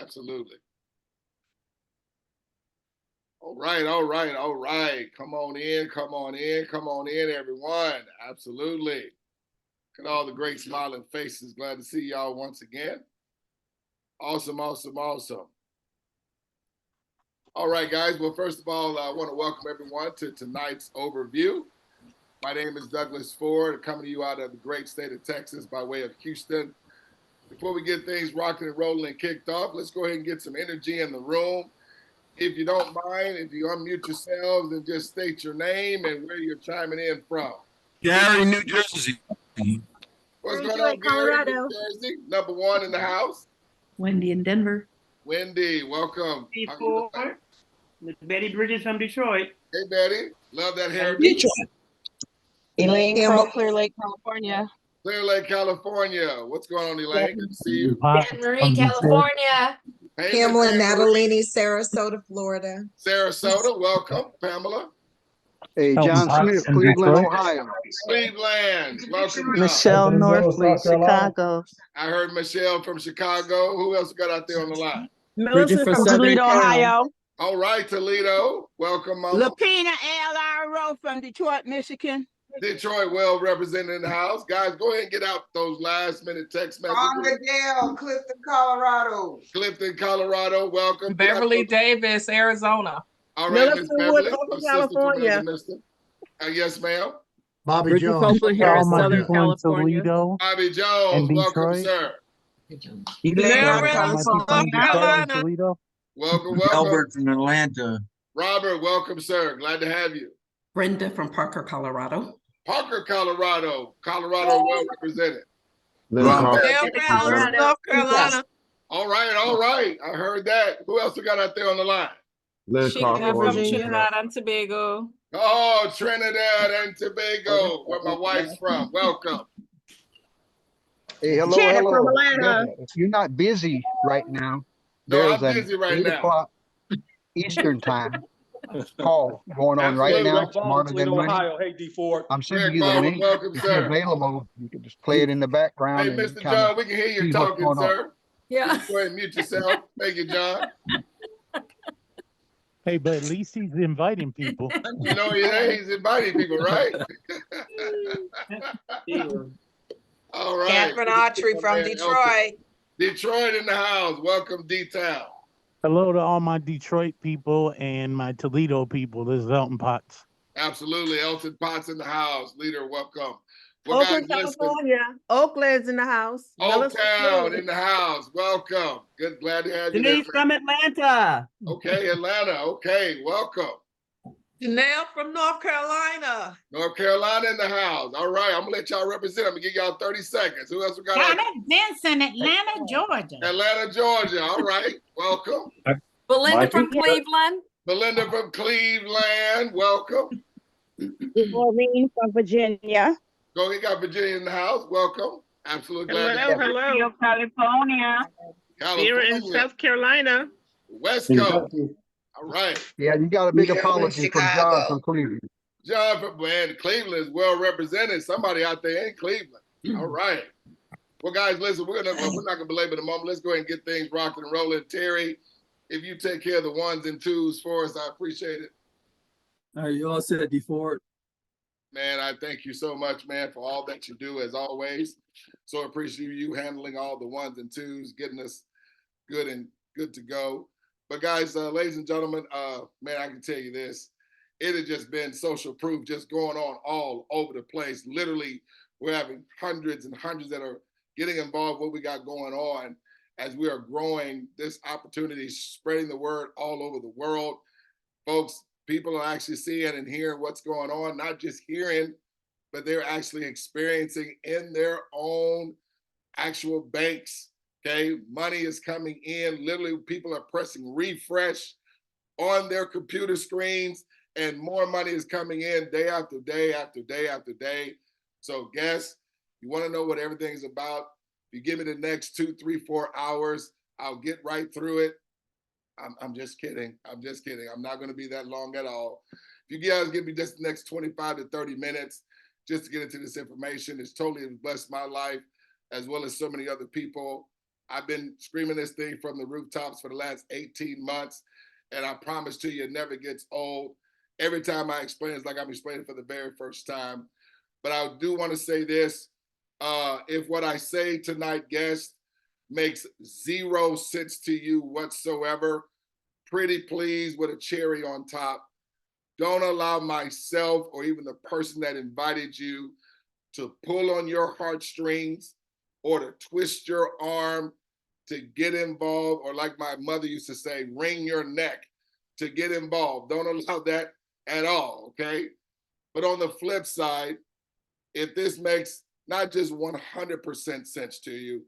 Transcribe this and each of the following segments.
Absolutely. All right, all right, all right. Come on in, come on in, come on in, everyone. Absolutely. Look at all the great smiling faces. Glad to see y'all once again. Awesome, awesome, awesome. All right, guys. Well, first of all, I want to welcome everyone to tonight's overview. My name is Douglas Ford, coming to you out of the great state of Texas by way of Houston. Before we get things rocking and rolling and kicked off, let's go ahead and get some energy in the room. If you don't mind, if you unmute yourselves and just state your name and where you're chiming in from. Gary, New Jersey. What's going on, Gary, New Jersey? Number one in the house. Wendy in Denver. Wendy, welcome. Miss Betty Bridges from Detroit. Hey, Betty. Love that hair. Detroit. Elaine from Clear Lake, California. Clear Lake, California. What's going on, Elaine? Good to see you. Anne Marie, California. Hey, Pamela Miss Anne Marie. Natalini, Sarasota, Florida. Sarasota, welcome. Pamela. Hey, John Smith, Cleveland, Ohio. Cleveland, welcome. John. Michelle Norfleet, Chicago. I heard Michelle from Chicago. Who else got out there on the line? Melissa from Toledo, Ohio. All right, Toledo. Welcome, Mama. Lapina L.R. from Detroit, Michigan. Detroit, well represented in the house. Guys, go ahead and get out those last minute text messages. Goodale, Clifton, Colorado. Clifton, Colorado, welcome. Beverly Davis, Arizona. All right, Miss Beverly. California. Yes, ma'am. Bobby Jones. Copeland here, Southern California. Bobby Jones, welcome, sir. Welcome, welcome. Albert from Atlanta. Robert, welcome, sir. Glad to have you. Brenda from Parker, Colorado. Parker, Colorado. Colorado, well represented. North Carolina. All right, all right. I heard that. Who else we got out there on the line? Sheila from Trinidad and Tobago. Oh, Trinidad and Tobago, where my wife's from. Welcome. Hey, hello, hello. If you're not busy right now, No, there's I'm busy an right 8 now. o'clock Eastern time call going on right now. Smarter than money. Hey, D Ford. I'm sending Greg you the Baldwin, link. welcome, If you're sir. available, you can just play it in the background. Hey, and Mr. kinda John, we can hear you see what's talking, going on. sir. Yeah. Just go ahead and mute yourself. Thank you, John. Hey, but at least he's inviting people. You know, he's inviting people, right? All right. Catherine Autry from Detroit. Detroit in the house. Welcome, D-Town. Hello to all my Detroit people and my Toledo people. This is Elton Potts. Absolutely. Elton Potts in the house. Leader, welcome. Oakland, California. Oakland's in the house. Oaktown in the house. Welcome. Good. Glad to have you there. Denise from Atlanta. Okay, Atlanta. Okay, welcome. Janelle from North Carolina. North Carolina in the house. All right, I'm gonna let y'all represent. I'm gonna give y'all 30 seconds. Who else we got? Donna Benson, Atlanta, Georgia. Atlanta, Georgia. All right, welcome. Belinda from Cleveland. Belinda from Cleveland. Welcome. Maureen from Virginia. Go, we got Virginia in the house. Welcome. Absolutely glad to have you. Hello, California. California. in South Carolina. West Coast. All right. Yeah, you got a big apology from John from Cleveland. John from Cleveland is well represented. Somebody out there in Cleveland. All right. Well, guys, listen, we're not gonna belabor the moment. Let's go ahead and get things rocking and rolling. Terry, if you take care of the ones and twos for us, I appreciate it. All right, you all said D Ford. Man, I thank you so much, man, for all that you do as always. So appreciate you handling all the ones and twos, getting us good to go. But guys, ladies and gentlemen, man, I can tell you this. It has just been social proof just going on all over the place. Literally, we're having hundreds and hundreds that are getting involved with what we got going on as we are growing this opportunity, spreading the word all over the world. Folks, people are actually seeing and hearing what's going on, not just hearing, but they're actually experiencing in their own actual banks. Okay, money is coming in. Literally, people are pressing refresh on their computer screens, and more money is coming in day after day after day after day. So, guess you want to know what everything is about? If you give me the next 2, 3, 4 hours, I'll get right through it. I'm just kidding. I'm just kidding. I'm not going to be that long at all. If you guys give me just the next 25 to 30 minutes just to get into this information, it's totally blessed my life as well as so many other people. I've been screaming this thing from the rooftops for the last 18 months, and I promise to you, it never gets old. Every time I explain, it's like I'm explaining for the very first time. But I do want to say this. If what I say tonight, guest, makes 0 sense to you whatsoever, pretty please with a cherry on top, don't allow myself or even the person that invited you to pull on your heartstrings or to twist your arm to get involved, or like my mother used to say, wring your neck to get involved. Don't allow that at all, okay? But on the flip side, if this makes not just 100% sense to you,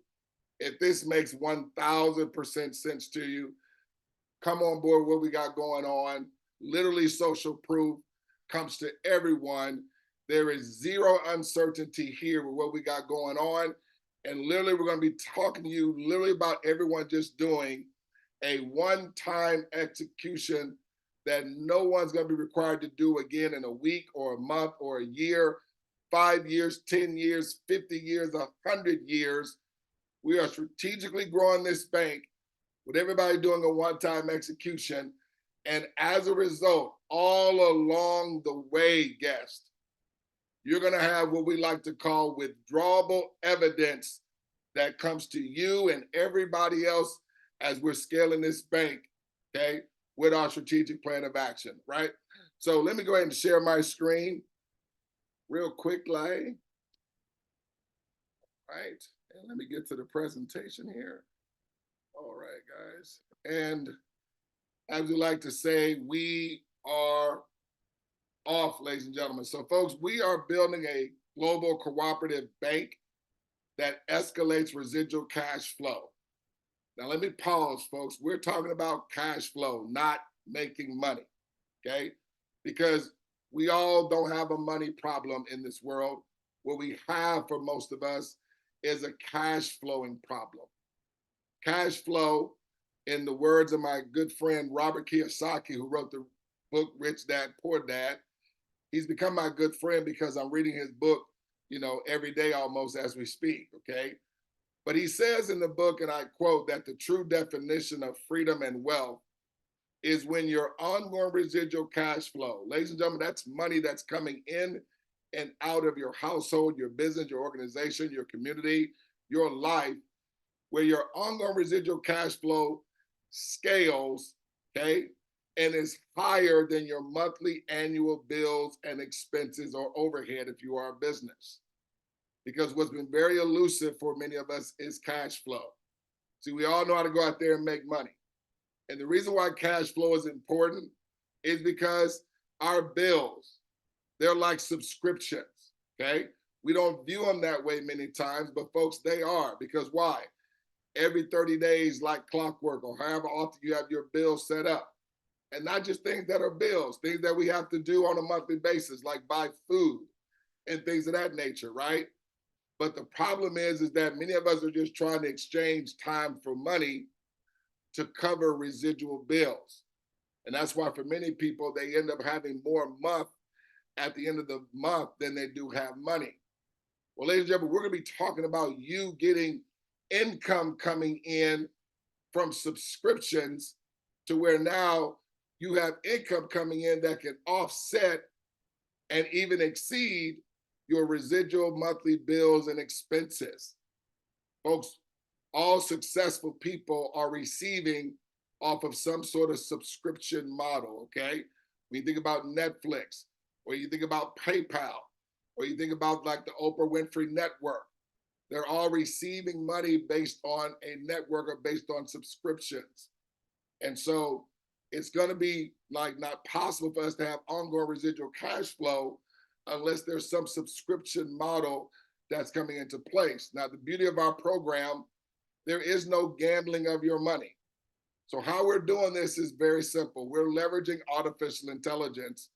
if this makes 1000% sense to you, come on board what we got going on. Literally social proof comes to everyone. There is 0 uncertainty here with what we got going on. And literally we're going to be talking to you literally about everyone just doing a one-time execution that no one's going to be required to do again in a week or a month or a year, 5 years, 10 years, 50 years, 100 years. We are strategically growing this bank with everybody doing a one-time execution. And as a result, all along the way, guest, you're going to have what we like to call withdrawable evidence that comes to you and everybody else as we're scaling this bank, okay, with our strategic plan of action, right? So let me go ahead and share my screen real quickly. Right, and let me get to the presentation here. All right, guys. And as we like to say, we are off, ladies and gentlemen. So folks, we are building a global cooperative bank that escalates residual cash flow. Now let me pause, folks. We're talking about cash flow, not making money, okay? Because we all don't have a money problem in this world. What we have for most of us is a cash flowing problem. Cash flow, in the words of my good friend Robert Kiyosaki, who wrote the book Rich Dad, Poor Dad, he's become my good friend because I'm reading his book, every day almost as we speak, okay? But he says in the book, and I quote, that the true definition of freedom and wealth is when your ongoing residual cash flow, ladies and gentlemen, that's money that's coming in and out of your household, your business, your organization, your community, your life, where your ongoing residual cash flow scales, okay, and is higher than your monthly annual bills and expenses or overhead if you are a business. Because what's been very elusive for many of us is cash flow. See, we all know how to go out there and make money. And the reason why cash flow is important is because our bills, they're like subscriptions, okay? We don't view them that way many times, but folks, they are. Because why? Every 30 days, like clockwork, or however often you have your bills set up. And not just things that are bills, things that we have to do on a monthly basis, like buy food and things of that nature, right? But the problem is that many of us are just trying to exchange time for money to cover residual bills. And that's why for many people, they end up having more month at the end of the month than they do have money. Well, ladies and gentlemen, we're gonna be talking about you getting income coming in from subscriptions to where now you have income coming in that can offset and even exceed your residual monthly bills and expenses. Folks, all successful people are receiving off of some sort of subscription model, okay? When you think about Netflix, or you think about PayPal, or you think about like the Oprah Winfrey Network, they're all receiving money based on a network or based on subscriptions. And so it's gonna be like not possible for us to have ongoing residual cash flow unless there's some subscription model that's coming into place. Now, the beauty of our program, there is no gambling of your money. So how we're doing this is very simple. We're leveraging artificial intelligence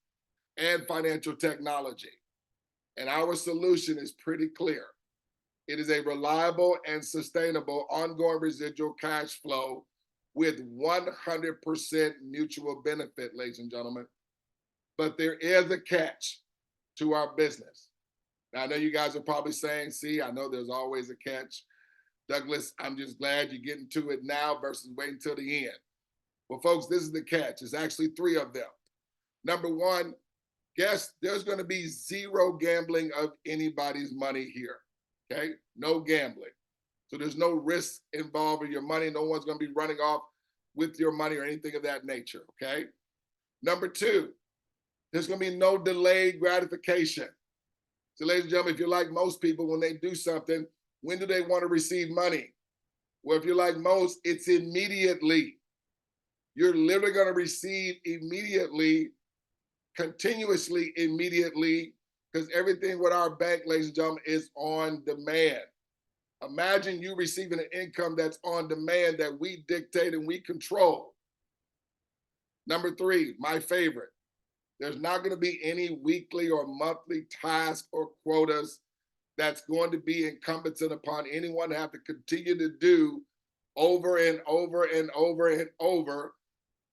and financial technology. And our solution is pretty clear. It is a reliable and sustainable ongoing residual cash flow with 100% mutual benefit, ladies and gentlemen. But there is a catch to our business. Now, I know you guys are probably saying, see, I know there's always a catch. Douglas, I'm just glad you're getting to it now versus waiting till the end. Well, folks, this is the catch. It's actually 3 of them. Number 1, guess there's going to be 0 gambling of anybody's money here. Okay? No gambling. So there's no risk involved with your money. No one's going to be running off with your money or anything of that nature. Okay? Number 2, there's going to be no delayed gratification. So, ladies and gentlemen, if you're like most people, when they do something, when do they want to receive money? Well, if you're like most, it's immediately. You're literally going to receive immediately, continuously immediately, because everything with our bank, ladies and gentlemen, is on demand. Imagine you receiving an income that's on demand that we dictate and we control. Number 3, my favorite. There's not going to be any weekly or monthly tasks or quotas that's going to be incumbent upon anyone to have to continue to do over and over and over and over,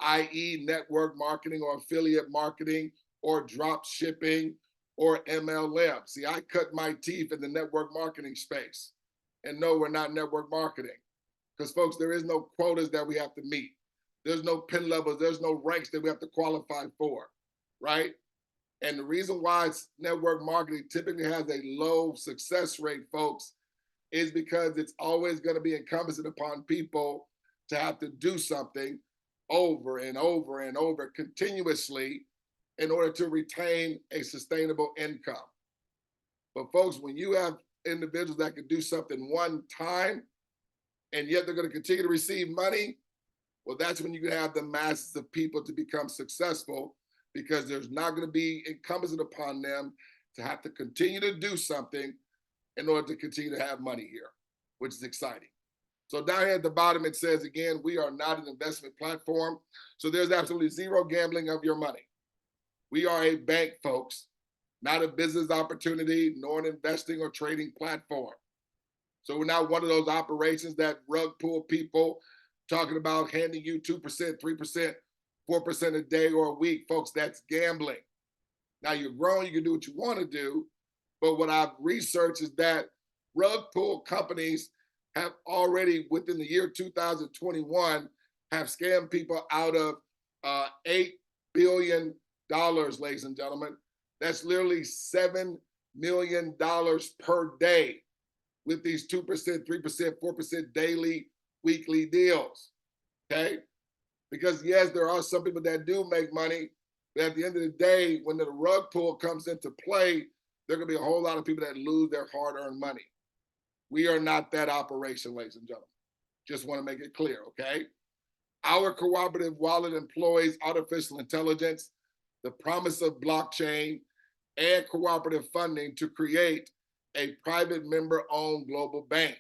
i.e. network marketing or affiliate marketing or drop shipping or MLM. See, I cut my teeth in the network marketing space. And no, we're not network marketing. Because folks, there is no quotas that we have to meet. There's no pin levels. There's no ranks that we have to qualify for, right? And the reason why network marketing typically has a low success rate, folks, is because it's always going to be incumbent upon people to have to do something over and over and over continuously in order to retain a sustainable income. But folks, when you have individuals that can do something one time and yet they're going to continue to receive money, well, that's when you can have the masses of people to become successful, because there's not going to be incumbent upon them to have to continue to do something in order to continue to have money here, which is exciting. So down here at the bottom, it says, again, we are not an investment platform. So there's absolutely 0 gambling of your money. We are a bank, folks, not a business opportunity, nor an investing or trading platform. So we're not one of those operations that rug pull people talking about handing you 2%, 3%, 4% a day or a week. Folks, that's gambling. Now you're grown, you can do what you want to do, but what I've researched is that rug pull companies have already, within the year 2021, have scammed people out of $8 billion, ladies and gentlemen. That's literally $7 million per day with these 2%, 3%, 4% daily, weekly deals, okay? Because yes, there are some people that do make money, but at the end of the day, when the rug pull comes into play, there are gonna be a whole lot of people that lose their hard-earned money. We are not that operation, ladies and gentlemen. Just wanna make it clear, okay? Our cooperative wallet employs artificial intelligence, the promise of blockchain, and cooperative funding to create a private member-owned global bank.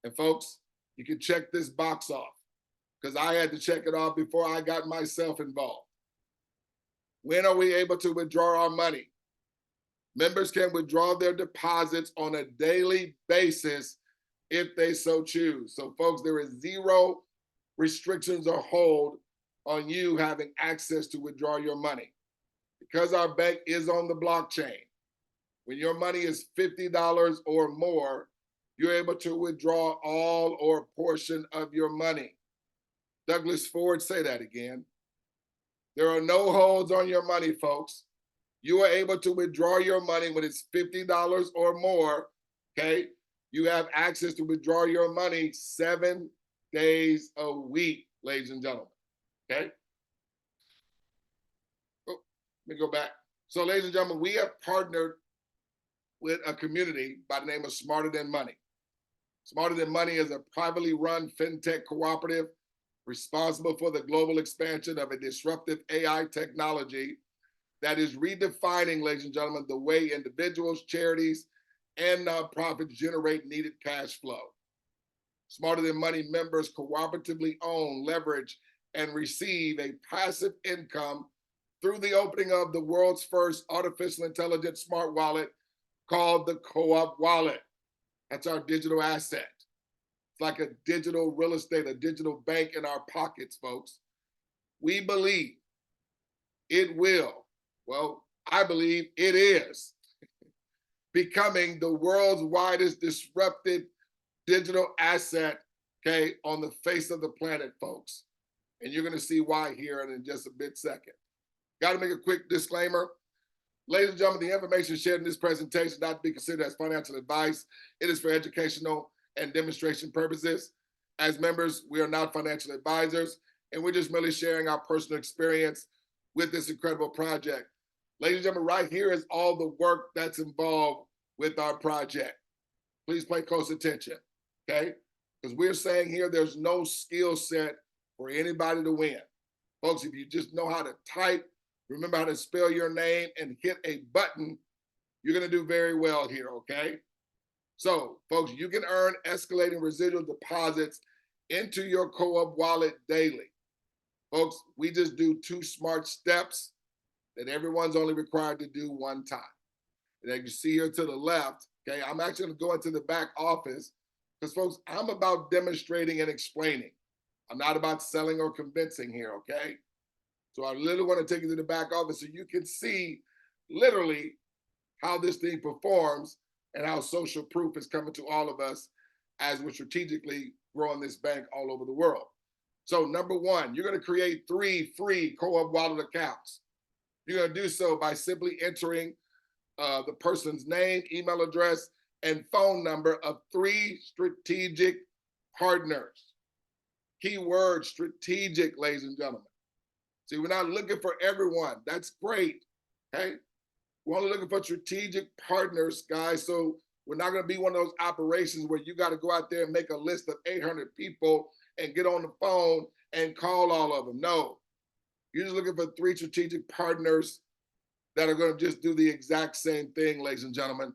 And folks, you can check this box off, because I had to check it off before I got myself involved. When are we able to withdraw our money? Members can withdraw their deposits on a daily basis if they so choose. So folks, there is 0 restrictions or hold on you having access to withdraw your money. Because our bank is on the blockchain, when your money is $50 or more, you're able to withdraw all or a portion of your money. Douglas Ford, say that again. There are no holds on your money, folks. You are able to withdraw your money when it's $50 or more, okay? You have access to withdraw your money 7 days a week, ladies and gentlemen, okay? Oh, let me go back. So, ladies and gentlemen, we have partnered with a community by the name of Smarter Than Money. Smarter Than Money is a privately run fintech cooperative responsible for the global expansion of a disruptive AI technology that is redefining, ladies and gentlemen, the way individuals, charities, and nonprofits generate needed cash flow. Smarter Than Money members cooperatively own, leverage, and receive a passive income through the opening of the world's first artificial intelligence smart wallet called the Co-op Wallet. That's our digital asset. It's like a digital real estate, a digital bank in our pockets, folks. We believe it will, well, I believe it is becoming the world's widest disrupted digital asset, okay, on the face of the planet, folks. And you're going to see why here in just a bit second. Got to make a quick disclaimer. Ladies and gentlemen, the information shared in this presentation is not to be considered as financial advice. It is for educational and demonstration purposes. As members, we are not financial advisors, and we're just merely sharing our personal experience with this incredible project. Ladies and gentlemen, right here is all the work that's involved with our project. Please pay close attention, okay? Because we're saying here there's no skill set for anybody to win. Folks, if you just know how to type, remember how to spell your name and hit a button, you're gonna do very well here, okay? So, folks, you can earn escalating residual deposits into your co-op wallet daily. Folks, we just do 2 smart steps that everyone's only required to do one time. And as you see here to the left, okay, I'm actually gonna go into the back office because, folks, I'm about demonstrating and explaining. I'm not about selling or convincing here, okay? So I literally want to take you to the back office so you can see literally how this thing performs and how social proof is coming to all of us as we're strategically growing this bank all over the world. So number 1, you're going to create 3 free co-op wallet accounts. You're going to do so by simply entering the person's name, email address, and phone number of 3 strategic partners. Keyword strategic, ladies and gentlemen. See, we're not looking for everyone. That's great, okay? We're only looking for strategic partners, guys. So we're not going to be one of those operations where you got to go out there and make a list of 800 people and get on the phone and call all of them. No, you're just looking for 3 strategic partners that are going to just do the exact same thing, ladies and gentlemen,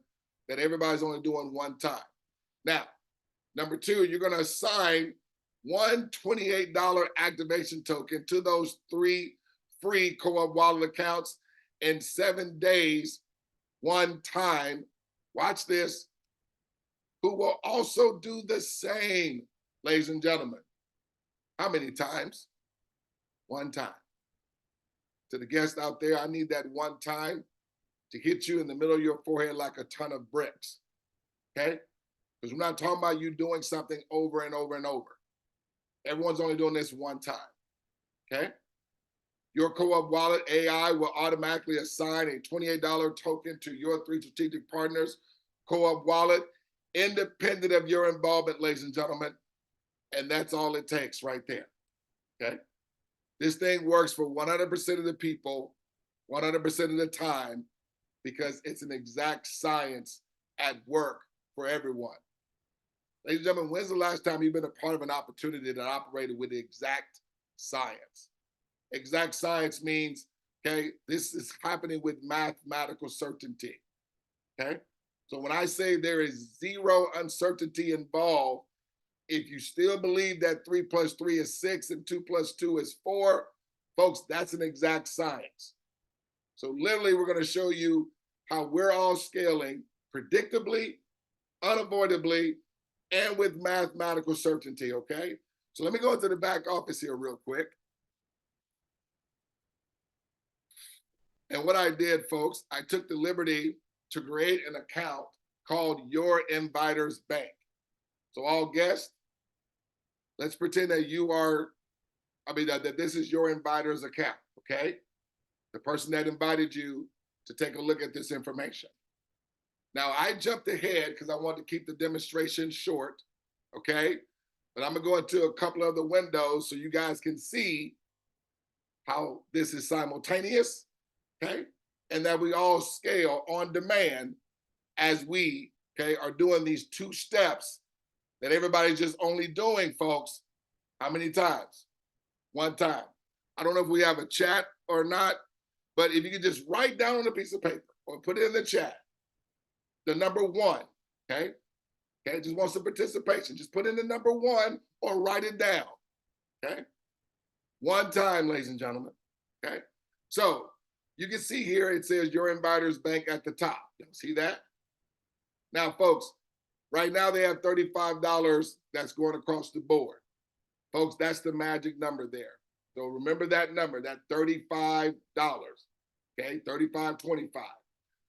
that everybody's only doing one time. Now, number 2, you're going to assign one $28 activation token to those 3 free co-op wallet accounts in 7 days, one time. Watch this. Who will also do the same, ladies and gentlemen. How many times? One time. To the guests out there, I need that one time to hit you in the middle of your forehead like a ton of bricks, okay? Because we're not talking about you doing something over and over and over. Everyone's only doing this one time, okay? Your co-op wallet AI will automatically assign a $28 token to your 3 strategic partners co-op wallet, independent of your involvement, ladies and gentlemen. And that's all it takes right there, okay? This thing works for 100% of the people, 100% of the time, because it's an exact science at work for everyone. Ladies and gentlemen, when's the last time you've been a part of an opportunity that operated with exact science? Exact science means, okay, this is happening with mathematical certainty, okay? So when I say there is 0 uncertainty involved, if you still believe that 3 + 3 is 6 and 2 + 2 is 4, folks, that's an exact science. So literally, we're going to show you how we're all scaling predictably, unavoidably, and with mathematical certainty, okay? So let me go into the back office here real quick. And what I did, folks, I took the liberty to create an account called Your Inviters Bank. So all guests, let's pretend that you are, that this is your inviter's account, okay? The person that invited you to take a look at this information. Now, I jumped ahead because I wanted to keep the demonstration short, okay? But I'm gonna go into a couple of the windows so you guys can see how this is simultaneous, okay? And that we all scale on demand as we, okay, are doing these 2 steps that everybody's just only doing, folks. How many times? One time. I don't know if we have a chat or not, but if you could just write down on a piece of paper or put it in the chat, the number 1, okay? Okay, just want some participation. Just put in the number 1 or write it down, okay? One time, ladies and gentlemen, okay? So you can see here, it says Your Inviters Bank at the top. You see that? Now, folks, right now they have $35 that's going across the board. Folks, that's the magic number there. So remember that number, that $35, okay? $35.25.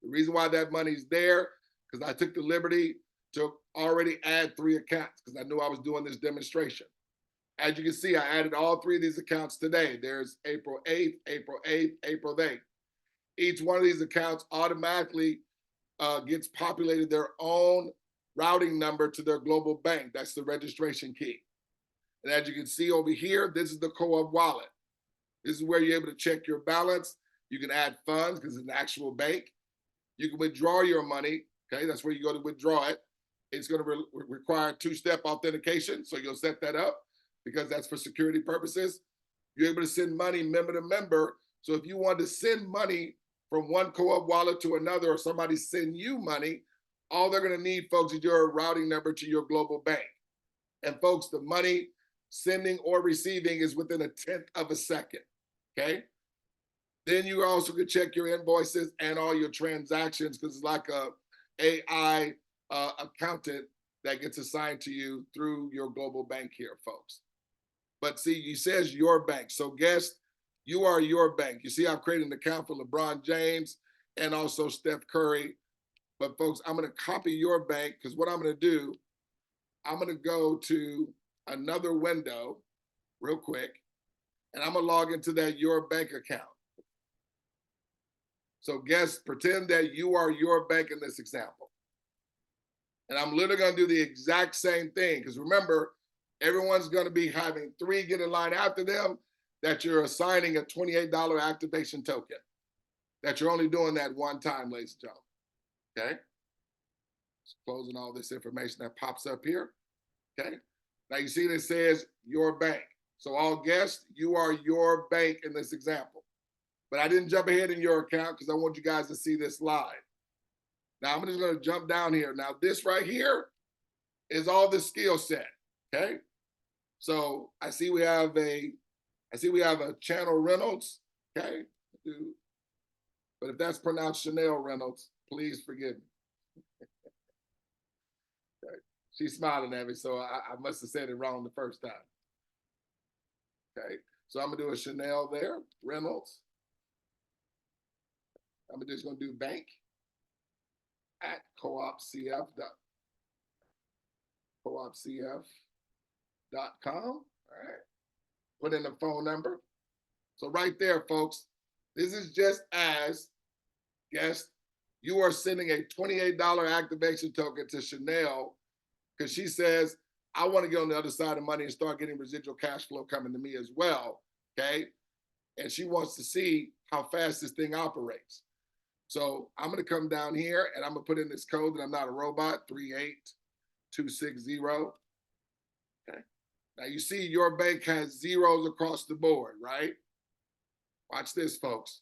The reason why that money's there, because I took the liberty to already add 3 accounts because I knew I was doing this demonstration. As you can see, I added all 3 of these accounts today. There's April 8th, April 8th, April 8th. Each one of these accounts automatically gets populated their own routing number to their global bank. That's the registration key. And as you can see over here, this is the co-op wallet. This is where you're able to check your balance. You can add funds because it's an actual bank. You can withdraw your money. Okay, that's where you go to withdraw it. It's going to require 2-step authentication. So you'll set that up because that's for security purposes. You're able to send money member to member. So if you want to send money from one co-op wallet to another, or somebody send you money, all they're going to need, folks, is your routing number to your global bank. And folks, the money sending or receiving is within 1/10 of a second. Okay. Then you also can check your invoices and all your transactions because it's like a AI accountant that gets assigned to you through your global bank here, folks. But see, it says your bank. So guest, you are your bank. You see, I've created an account for LeBron James and also Steph Curry. But folks, I'm going to copy your bank because what I'm going to do, I'm going to go to another window real quick, and I'm going to log into that your bank account. So guess, pretend that you are your bank in this example. And I'm literally going to do the exact same thing because remember, everyone's going to be having 3 get in line after them that you're assigning a $28 activation token, that you're only doing that one time, ladies and gentlemen. Okay? Just closing all this information that pops up here. Okay? Now you see that says your bank. So all guests, you are your bank in this example. But I didn't jump ahead in your account because I want you guys to see this live. Now I'm just going to jump down here. Now this right here is all the skill set. Okay? So I see we have a Channel Reynolds. Okay? But if that's pronounced Chanel Reynolds, please forgive me. Okay. She's smiling at me, so I must have said it wrong the first time. Okay, so I'm gonna do a Chanel there, Reynolds. I'm just gonna do bank at coopcf.com. All right, put in the phone number. So right there, folks, this is just as guest, you are sending a $28 activation token to Chanel because she says, I want to get on the other side of money and start getting residual cash flow coming to me as well, okay? And she wants to see how fast this thing operates. So I'm going to come down here and I'm going to put in this code that I'm not a robot, 38260. Okay. Now you see your bank has zeros across the board, right? Watch this, folks.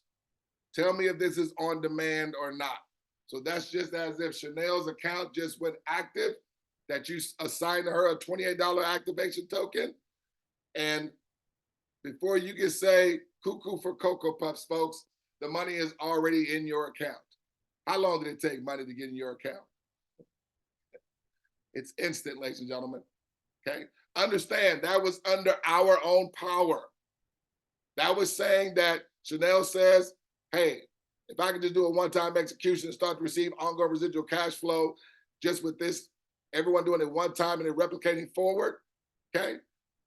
Tell me if this is on demand or not. So that's just as if Chanel's account just went active, that you assigned her a $28 activation token. And before you can say cuckoo for Cocoa Puffs, folks, the money is already in your account. How long did it take money to get in your account? It's instant, ladies and gentlemen. Okay? Understand that was under our own power. That was saying that Chanel says, hey, if I can just do a one-time execution and start to receive ongoing residual cash flow just with this, everyone doing it one time and then replicating forward, okay?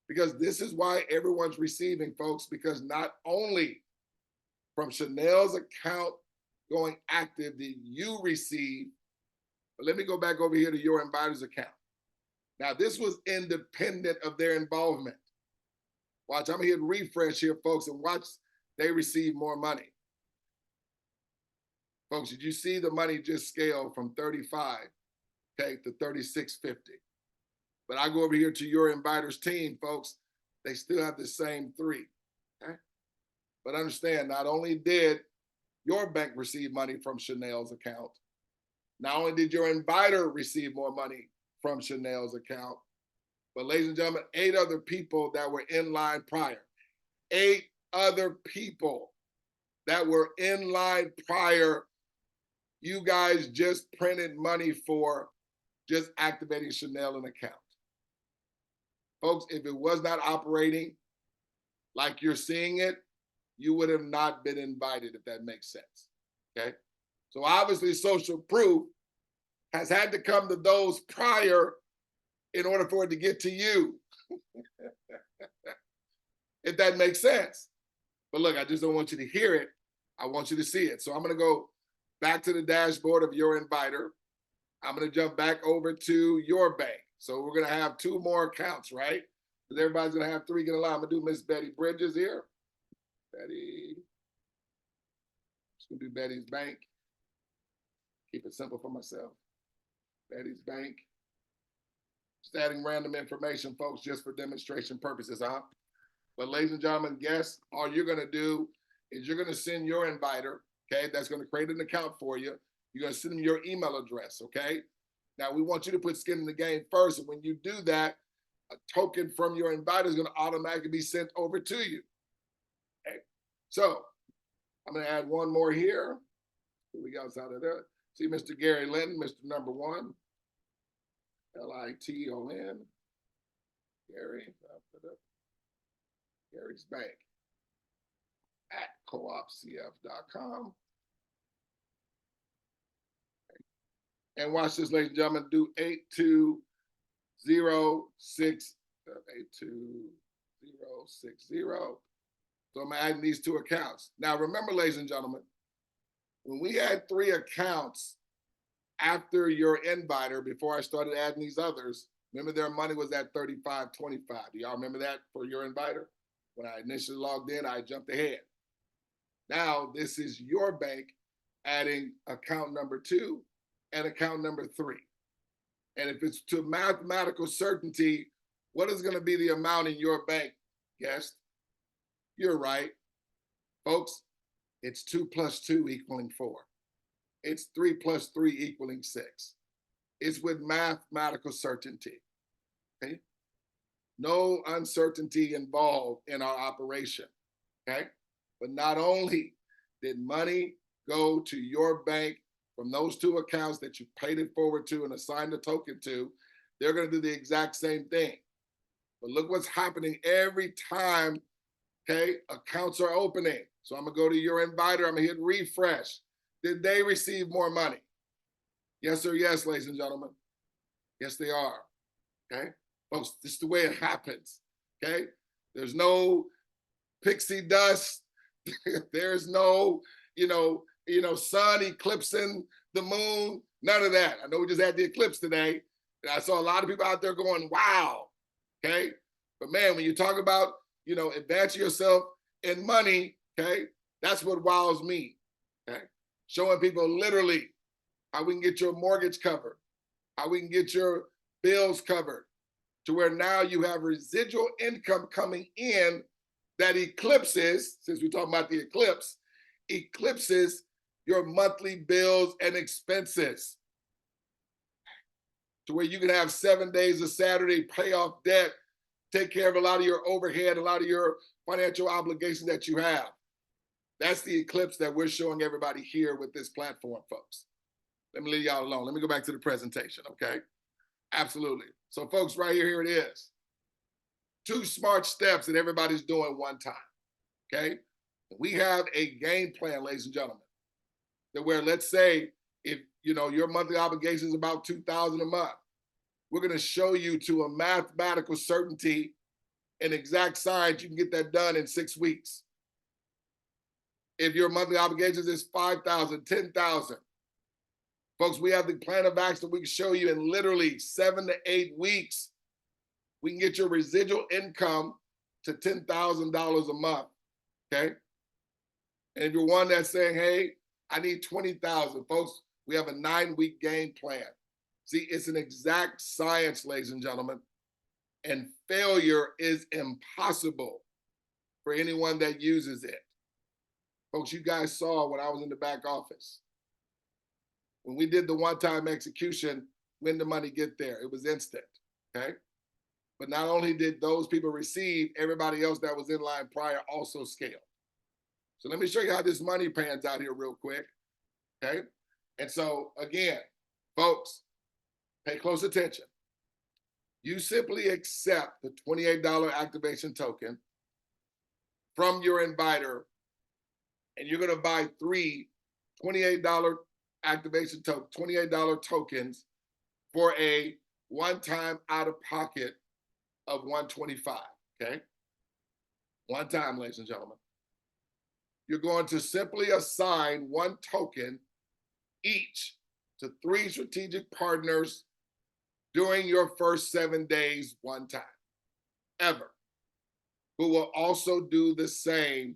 Because this is why everyone's receiving, folks, because not only from Chanel's account going active did you receive, but let me go back over here to your inviter's account. Now, this was independent of their involvement. Watch, I'm gonna hit refresh here, folks, and watch they receive more money. Folks, did you see the money just scale from 35, okay, to 36.50? But I go over here to your inviter's team, folks, they still have the same 3, okay? But understand, not only did your bank receive money from Chanel's account, not only did your inviter receive more money from Chanel's account, but ladies and gentlemen, 8 other people that were in line prior, 8 other people that were in line prior, you guys just printed money for just activating Chanel an account. Folks, if it was not operating like you're seeing it, you would have not been invited, if that makes sense, okay? So obviously social proof has had to come to those prior in order for it to get to you. If that makes sense. But look, I just don't want you to hear it. I want you to see it. So I'm going to go back to the dashboard of your inviter. I'm going to jump back over to your bank. So we're going to have 2 more accounts, right? Because everybody's going to have 3 get along. I'm going to do Miss Betty Bridges here. Betty. Just going to do Betty's bank. Keep it simple for myself. Betty's bank. Just adding random information, folks, just for demonstration purposes, huh? But ladies and gentlemen, guess all you're going to do is you're going to send your inviter, okay? That's going to create an account for you. You're going to send them your email address, okay? Now, we want you to put skin in the game first. And when you do that, a token from your inviter is going to automatically be sent over to you. Okay? So I'm going to add 1 more here. Who we got outside of there? See Mr. Gary Linton, Mr. Number 1. L-I-T-O-N. Gary. Gary's Bank at coopcf.com. And watch this, ladies and gentlemen, do 82060. So I'm adding these 2 accounts. Now, remember, ladies and gentlemen, when we had 3 accounts after your inviter, before I started adding these others, remember their money was at $35.25. Do y'all remember that for your inviter? When I initially logged in, I jumped ahead. Now, this is your bank adding account number 2 and account number 3. And if it's to mathematical certainty, what is going to be the amount in your bank, guest? You're right. Folks, it's 2 + 2 = 4. It's 3 + 3 = 6. It's with mathematical certainty. Okay? No uncertainty involved in our operation, okay? But not only did money go to your bank from those 2 accounts that you paid it forward to and assigned a token to, they're going to do the exact same thing. But look what's happening every time, okay, accounts are opening. So I'm going to go to your inviter. I'm going to hit refresh. Did they receive more money? Yes or yes, ladies and gentlemen? Yes, they are, okay? Folks, this is the way it happens, okay? There's no pixie dust. There's no, sun eclipsing the moon. None of that. I know we just had the eclipse today. And I saw a lot of people out there going, wow, okay? But man, when you talk about, advancing yourself in money, okay, that's what wows me, okay? Showing people literally how we can get your mortgage covered, how we can get your bills covered, to where now you have residual income coming in that eclipses, since we're talking about the eclipse, eclipses your monthly bills and expenses. To where you can have 7 days of Saturday, pay off debt, take care of a lot of your overhead, a lot of your financial obligations that you have. That's the eclipse that we're showing everybody here with this platform, folks. Let me leave y'all alone. Let me go back to the presentation, okay? Absolutely. So folks, right here it is. 2 smart steps that everybody's doing one time, okay? We have a game plan, ladies and gentlemen, that where, let's say, if your monthly obligation is about $2,000 a month, we're going to show you to a mathematical certainty and exact science you can get that done in 6 weeks. If your monthly obligations is $5,000, $10,000, folks, we have the plan of action that we can show you in literally 7 to 8 weeks. We can get your residual income to $10,000 a month, okay? And if you're one that's saying, hey, I need 20,000, folks, we have a 9-week game plan. See, it's an exact science, ladies and gentlemen, and failure is impossible for anyone that uses it. Folks, you guys saw when I was in the back office. When we did the one-time execution, when the money get there, it was instant, okay? But not only did those people receive, everybody else that was in line prior also scaled. So let me show you how this money pans out here real quick, okay? And so again, folks, pay close attention. You simply accept the $28 activation token from your inviter, and you're gonna buy 3 $28 activation token, $28 tokens for a one-time out-of-pocket of $125, okay? One time, ladies and gentlemen. You're going to simply assign one token each to 3 strategic partners during your first 7 days, one time, ever, who will also do the same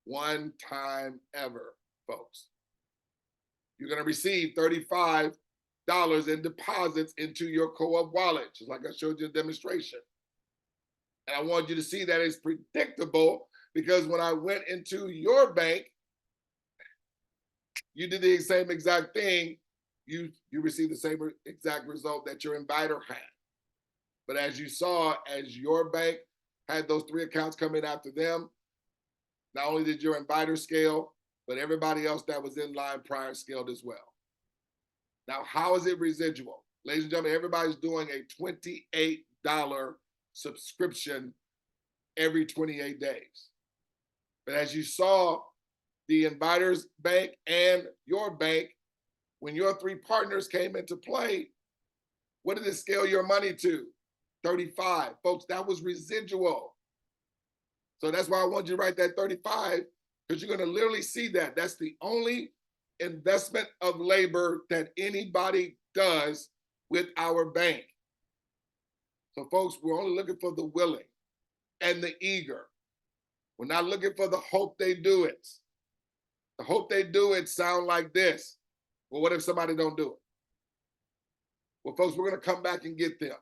one time ever, folks. You're going to receive $35 in deposits into your co-op wallet, just like I showed you in the demonstration. And I want you to see that it's predictable, because when I went into your bank, you did the same exact thing. You received the same exact result that your inviter had. But as you saw, as your bank had those 3 accounts come in after them, not only did your inviter scale, but everybody else that was in line prior scaled as well. Now, how is it residual? Ladies and gentlemen, everybody's doing a $28 subscription every 28 days. But as you saw, the inviter's bank and your bank, when your 3 partners came into play, what did it scale your money to? 35. Folks, that was residual. So that's why I want you to write that 35, because you're going to literally see that. That's the only investment of labor that anybody does with our bank. So folks, we're only looking for the willing and the eager. We're not looking for the hope they do it. The hope they do it sound like this. Well, what if somebody don't do it? Well, folks, we're going to come back and get them.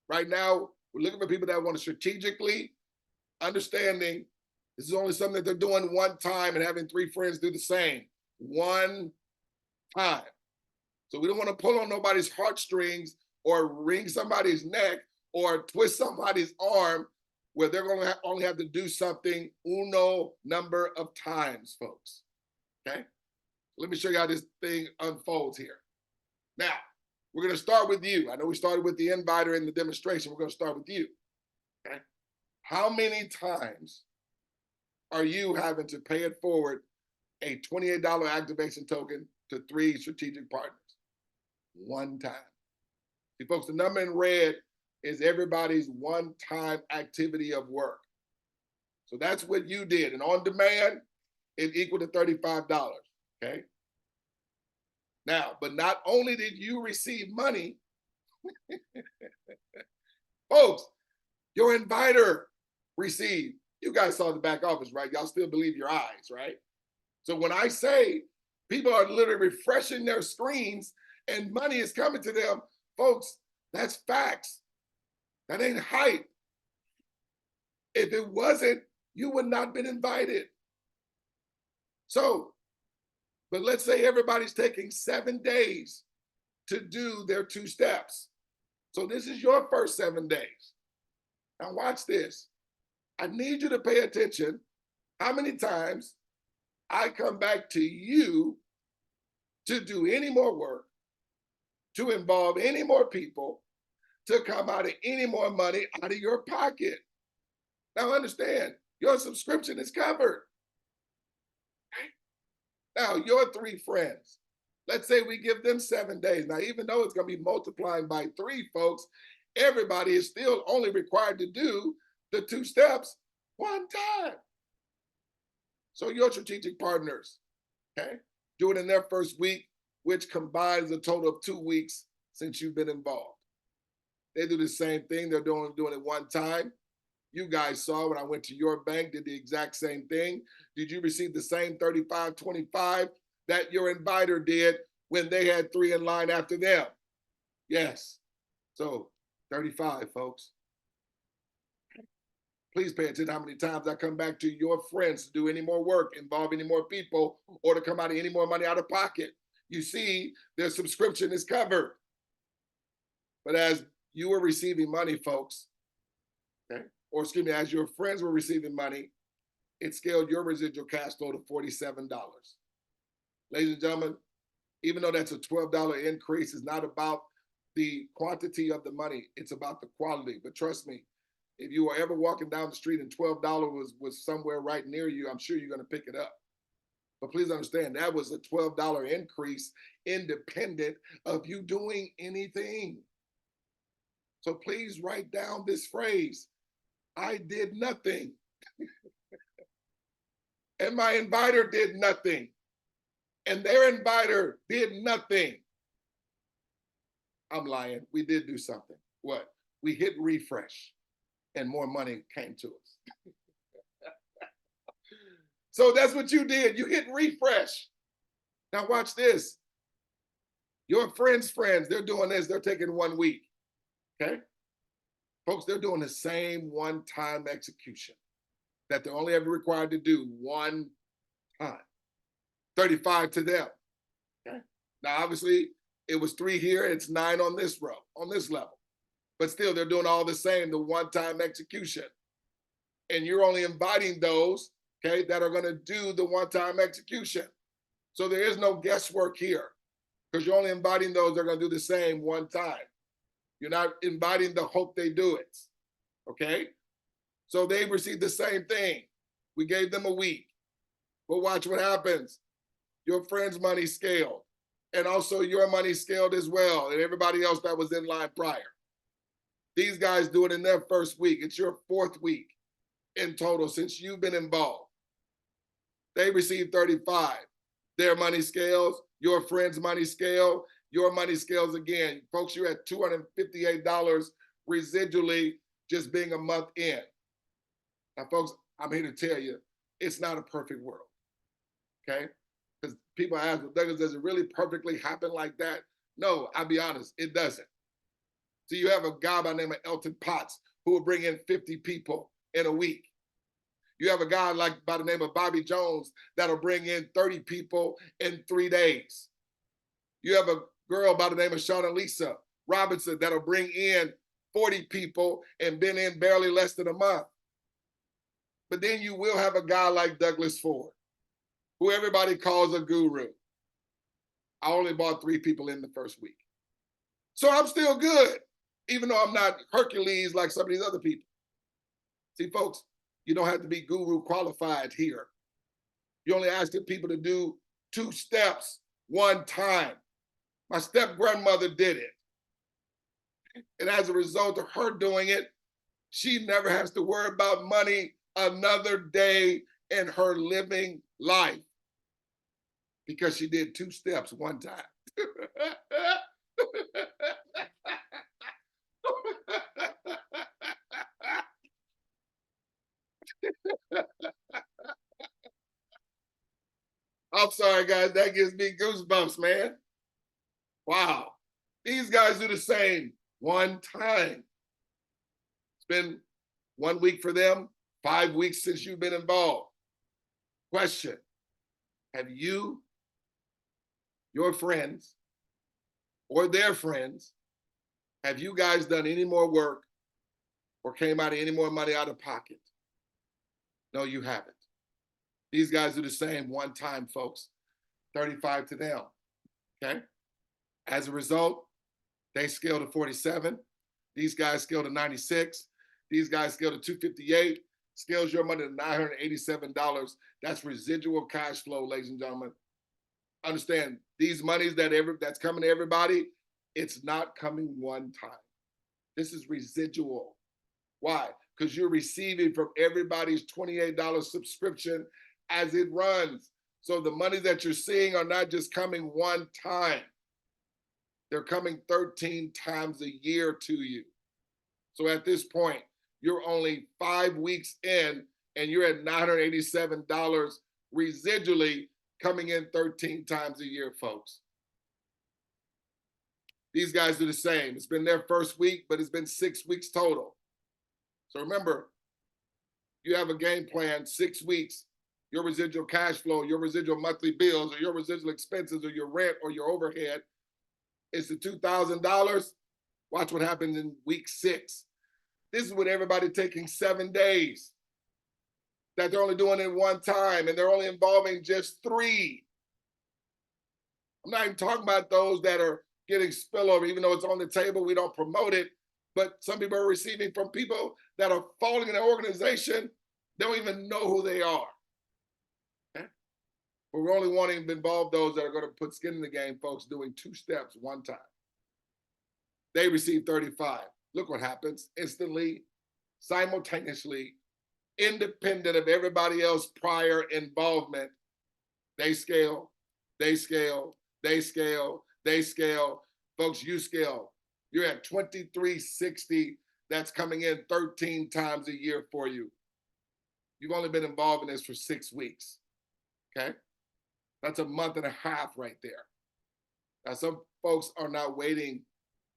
Right now, we're looking for people that want to strategically, understanding this is only something that they're doing one time and having 3 friends do the same. One time. So we don't want to pull on nobody's heartstrings or wring somebody's neck or twist somebody's arm where they're going to only have to do something uno number of times, folks. Okay? Let me show you how this thing unfolds here. Now, we're going to start with you. I know we started with the inviter in the demonstration. We're going to start with you. Okay? How many times are you having to pay it forward a $28 activation token to 3 strategic partners? One time. See, folks, the number in red is everybody's one-time activity of work. So that's what you did. And on demand, it equaled to $35, okay? Now, but not only did you receive money, folks, your inviter received. You guys saw the back office, right? Y'all still believe your eyes, right? So when I say people are literally refreshing their screens and money is coming to them, folks, that's facts. That ain't hype. If it wasn't, you would not have been invited. So, but let's say everybody's taking 7 days to do their 2 steps. So this is your first 7 days. Now watch this. I need you to pay attention how many times I come back to you to do any more work, to involve any more people, to come out of any more money out of your pocket. Now understand, your subscription is covered. Now, your 3 friends, let's say we give them 7 days. Now, even though it's going to be multiplying by 3, folks, everybody is still only required to do the 2 steps one time. So your strategic partners, okay, do it in their first week, which combines a total of 2 weeks since you've been involved. They do the same thing. They're doing it one time. You guys saw when I went to your bank, did the exact same thing. Did you receive the same $35.25 that your inviter did when they had 3 in line after them? Yes. So 35, folks. Please pay attention how many times I come back to your friends to do any more work, involve any more people, or to come out of any more money out of pocket. You see, their subscription is covered. But as you were receiving money, folks, okay, or excuse me, as your friends were receiving money, it scaled your residual cash flow to $47. Ladies and gentlemen, even though that's a $12 increase, it's not about the quantity of the money, it's about the quality. But trust me, if you were ever walking down the street and $12 was somewhere right near you, I'm sure you're going to pick it up. But please understand that was a $12 increase independent of you doing anything. So please write down this phrase, I did nothing. And my inviter did nothing. And their inviter did nothing. I'm lying. We did do something. What? We hit refresh and more money came to us. So that's what you did. You hit refresh. Now watch this. Your friends, they're doing this. They're taking 1 week. Okay? Folks, they're doing the same one-time execution that they're only ever required to do one time. 35 to them. Okay? Now, obviously, it was 3 here. It's 9 on this row, on this level. But still, they're doing all the same, the one-time execution. And you're only inviting those, okay, that are going to do the one-time execution. So there is no guesswork here because you're only inviting those that are going to do the same one time. You're not inviting the hope they do it, okay? So they received the same thing. We gave them a week. But watch what happens. Your friend's money scaled. And also your money scaled as well, and everybody else that was in line prior. These guys do it in their first week. It's your 4th week in total since you've been involved. They received 35. Their money scales, your friend's money scale, your money scales again. Folks, you're at $258 residually just being a month in. Now, folks, I'm here to tell you, it's not a perfect world, okay? Because people ask, well, Douglas, does it really perfectly happen like that? No, I'll be honest, it doesn't. So you have a guy by the name of 𝗗𝗶𝘀𝗰𝗹𝗶𝗺𝗵 who will bring in 50 people in a week. You have a guy like by the name of Bobby Jones that'll bring in 30 people in 3 days. You have a girl by the name of 𝗗𝗶𝘀𝗰𝗶𝗵𝗺 Robinson that'll bring in 40 people and been in barely less than a month. But then you will have a guy like Douglas Ford, who everybody calls a guru. I only brought 3 people in the first week. So I'm still good, even though I'm not Hercules like some of these other people. See, folks, you don't have to be guru qualified here. You're only asking people to do 2 steps one time. My step-grandmother did it. And as a result of her doing it, she never has to worry about money another day in her living life because she did 2 steps one time. I'm sorry, guys. That gives me goosebumps, man. Wow. These guys do the same one time. It's been 1 week for them, 5 weeks since you've been involved. Question. Have you, your friends, or their friends, have you guys done any more work or came out of any more money out of pocket? No, you haven't. These guys do the same one time, folks. 35 to them, okay? As a result, they scale to 47. These guys scale to 96. These guys scale to 258. Scales your money to $987. That's residual cash flow, ladies and gentlemen. Understand, these monies that's coming to everybody, it's not coming one time. This is residual. Why? Because you're receiving from everybody's $28 subscription as it runs. So the money that you're seeing are not just coming one time. They're coming 13 times a year to you. So at this point, you're only 5 weeks in and you're at $987 residually coming in 13 times a year, folks. These guys do the same. It's been their first week, but it's been 6 weeks total. So remember, you have a game plan, 6 weeks, your residual cash flow, your residual monthly bills, or your residual expenses, or your rent, or your overhead, is the $2,000. Watch what happens in week 6. This is with everybody taking 7 days that they're only doing it one time, and they're only involving just 3. I'm not even talking about those that are getting spillover, even though it's on the table, we don't promote it. But some people are receiving from people that are falling in their organization, don't even know who they are. Okay? But we're only wanting to involve those that are going to put skin in the game, folks, doing 2 steps one time. They receive 35. Look what happens instantly, simultaneously, independent of everybody else prior involvement. They scale, they scale, they scale, they scale. Folks, you scale. You're at 2360. That's coming in 13 times a year for you. You've only been involved in this for 6 weeks, okay? That's a month and a half right there. Now, some folks are not waiting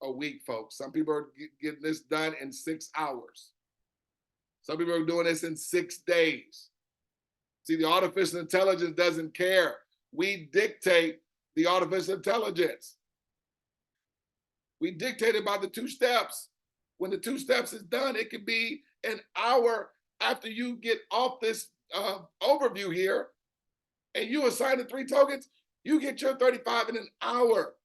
a week, folks. Some people are getting this done in 6 hours. Some people are doing this in 6 days. See, the artificial intelligence doesn't care. We dictate the artificial intelligence. We dictate it by the 2 steps. When the 2 steps is done, it could be an hour after you get off this overview here, and you assign the 3 tokens, you get your 35 in an hour.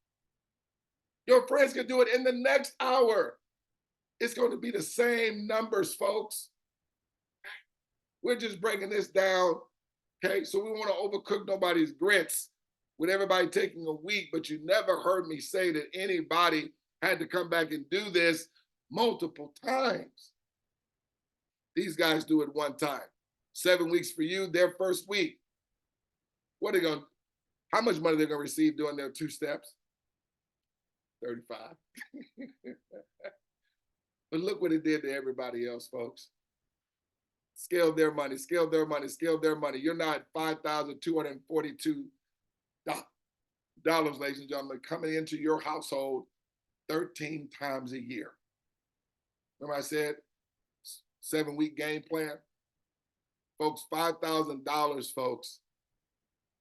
Your friends can do it in the next hour. It's going to be the same numbers, folks. We're just breaking this down, okay? So we want to overcook nobody's grits with everybody taking a week, but you never heard me say that anybody had to come back and do this multiple times. These guys do it one time. 7 weeks for you, their first week. What are they going to, how much money they're going to receive doing their 2 steps? 35. But look what it did to everybody else, folks. Scale their money, scale their money, scale their money. You're not $5,242, ladies and gentlemen, coming into your household 13 times a year. Remember I said 7-week game plan? Folks, $5,000, folks,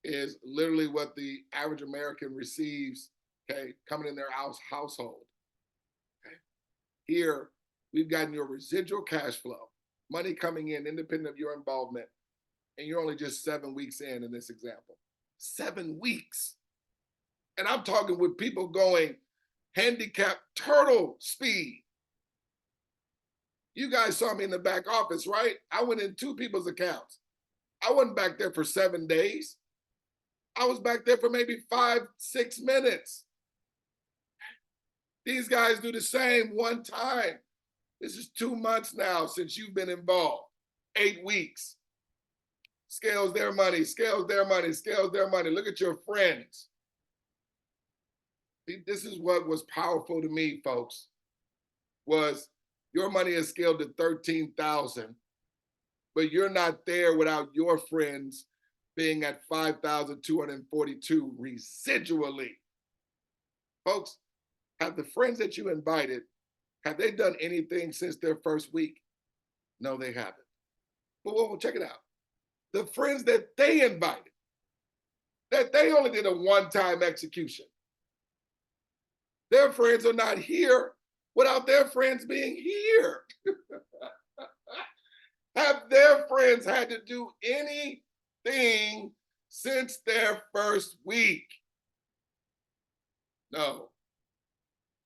is literally what the average American receives, okay, coming in their household. Okay. Here, we've gotten your residual cash flow, money coming in independent of your involvement, and you're only just 7 weeks in this example. 7 weeks. And I'm talking with people going handicapped turtle speed. You guys saw me in the back office, right? I went in 2 people's accounts. I wasn't back there for 7 days. I was back there for maybe 5-6 minutes. These guys do the same one time. This is 2 months now since you've been involved. 8 weeks. Scales their money, scales their money, scales their money. Look at your friends. This is what was powerful to me, folks, was your money is scaled to 13,000, but you're not there without your friends being at 5,242 residually. Folks, have the friends that you invited, have they done anything since their first week? No, they haven't. But well, check it out. The friends that they invited, that they only did a one-time execution. Their friends are not here without their friends being here. Have their friends had to do anything since their first week? No.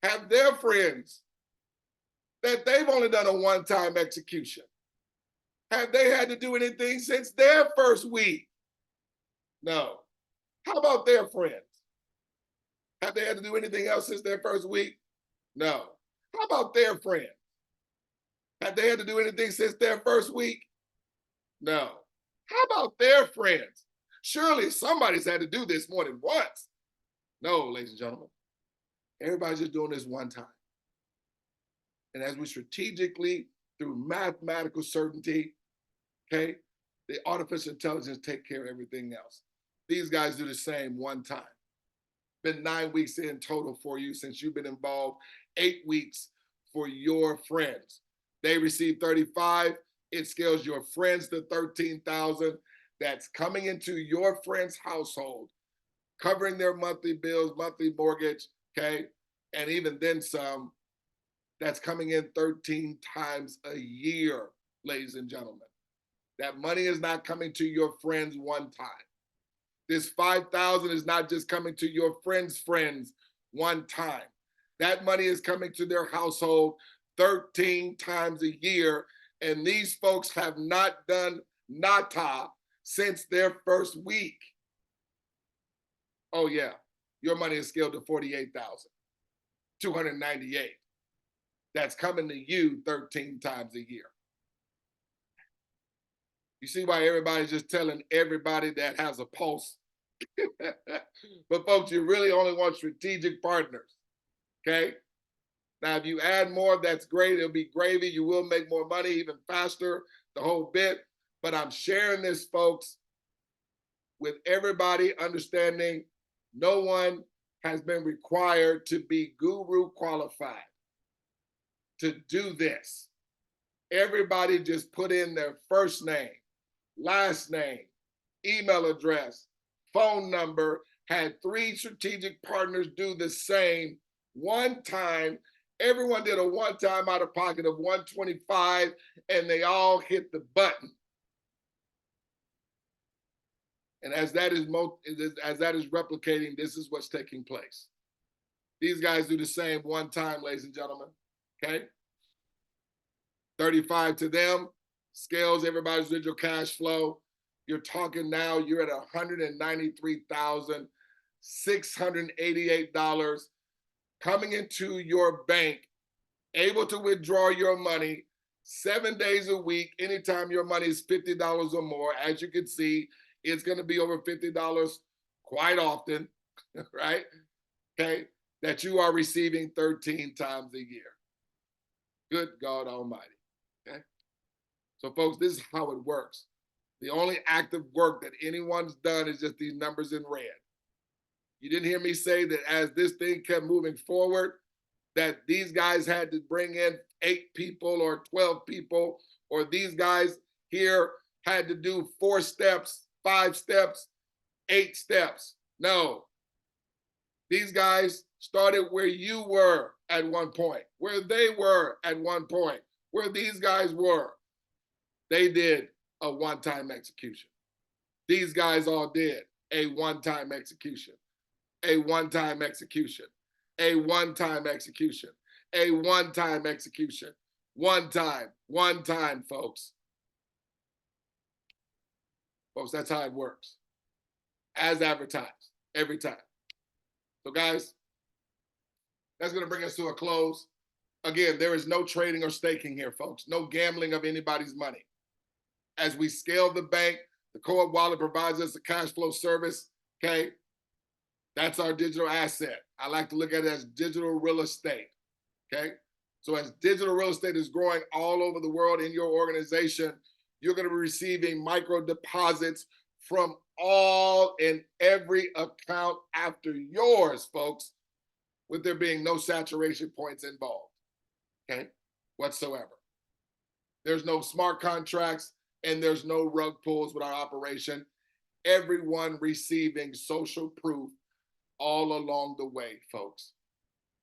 Have their friends that they've only done a one-time execution, have they had to do anything since their first week? No. How about their friends? Have they had to do anything else since their first week? No. How about their friends? Have they had to do anything since their first week? No. How about their friends? Surely somebody's had to do this more than once. No, ladies and gentlemen. Everybody's just doing this one time. And as we strategically, through mathematical certainty, okay, the artificial intelligence take care of everything else. These guys do the same one time. Been 9 weeks in total for you since you've been involved, 8 weeks for your friends. They receive 35. It scales your friends to 13,000. That's coming into your friend's household, covering their monthly bills, monthly mortgage, okay? And even then some. That's coming in 13 times a year, ladies and gentlemen. That money is not coming to your friends one time. This 5,000 is not just coming to your friends' friends one time. That money is coming to their household 13 times a year, and these folks have not done nada since their first week. Oh yeah, your money is scaled to 48,298. That's coming to you 13 times a year. You see why everybody's just telling everybody that has a pulse. But folks, you really only want strategic partners, okay? Now, if you add more, that's great. It'll be gravy. You will make more money even faster, the whole bit. But I'm sharing this, folks, with everybody understanding no one has been required to be guru qualified to do this. Everybody just put in their first name, last name, email address, phone number, had 3 strategic partners do the same one time. Everyone did a one-time out of pocket of $125, and they all hit the button. And as that is replicating, this is what's taking place. These guys do the same one time, ladies and gentlemen. Okay? 35 to them, scales everybody's residual cash flow. You're talking now, you're at $193,688 coming into your bank, able to withdraw your money 7 days a week, anytime your money is $50 or more. As you can see, it's going to be over $50 quite often, right? Okay, that you are receiving 13 times a year. Good God Almighty. Okay, so folks, this is how it works. The only active work that anyone's done is just these numbers in red. You didn't hear me say that as this thing kept moving forward, that these guys had to bring in 8 people or 12 people, or these guys here had to do 4 steps, 5 steps, 8 steps. No. These guys started where you were at one point, where they were at one point, where these guys were. They did a one-time execution. These guys all did a one-time execution, a one-time execution, a one-time execution, a one-time execution, one time, folks. Folks, that's how it works. As advertised, every time. So guys, that's gonna bring us to a close. Again, there is no trading or staking here, folks. No gambling of anybody's money. As we scale the bank, the co-op wallet provides us a cash flow service, okay? That's our digital asset. I like to look at it as digital real estate, okay? So as digital real estate is growing all over the world in your organization, you're gonna be receiving micro deposits from all and every account after yours, folks, with there being no saturation points involved, okay, whatsoever. There's no smart contracts and there's no rug pulls with our operation. Everyone receiving social proof all along the way, folks.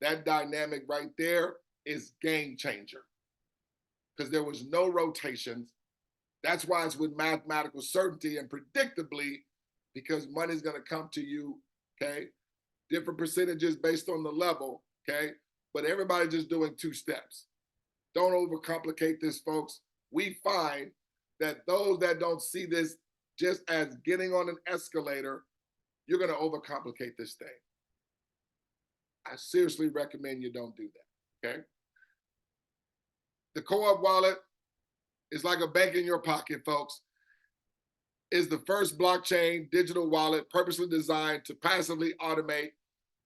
That dynamic right there is game changer because there was no rotations. That's why it's with mathematical certainty and predictably, because money's gonna come to you, okay? Different percentages based on the level, okay? But everybody just doing 2 steps. Don't overcomplicate this, folks. We find that those that don't see this just as getting on an escalator, you're gonna overcomplicate this thing. I seriously recommend you don't do that, okay? The co-op wallet is like a bank in your pocket, folks. Is the first blockchain digital wallet purposely designed to passively automate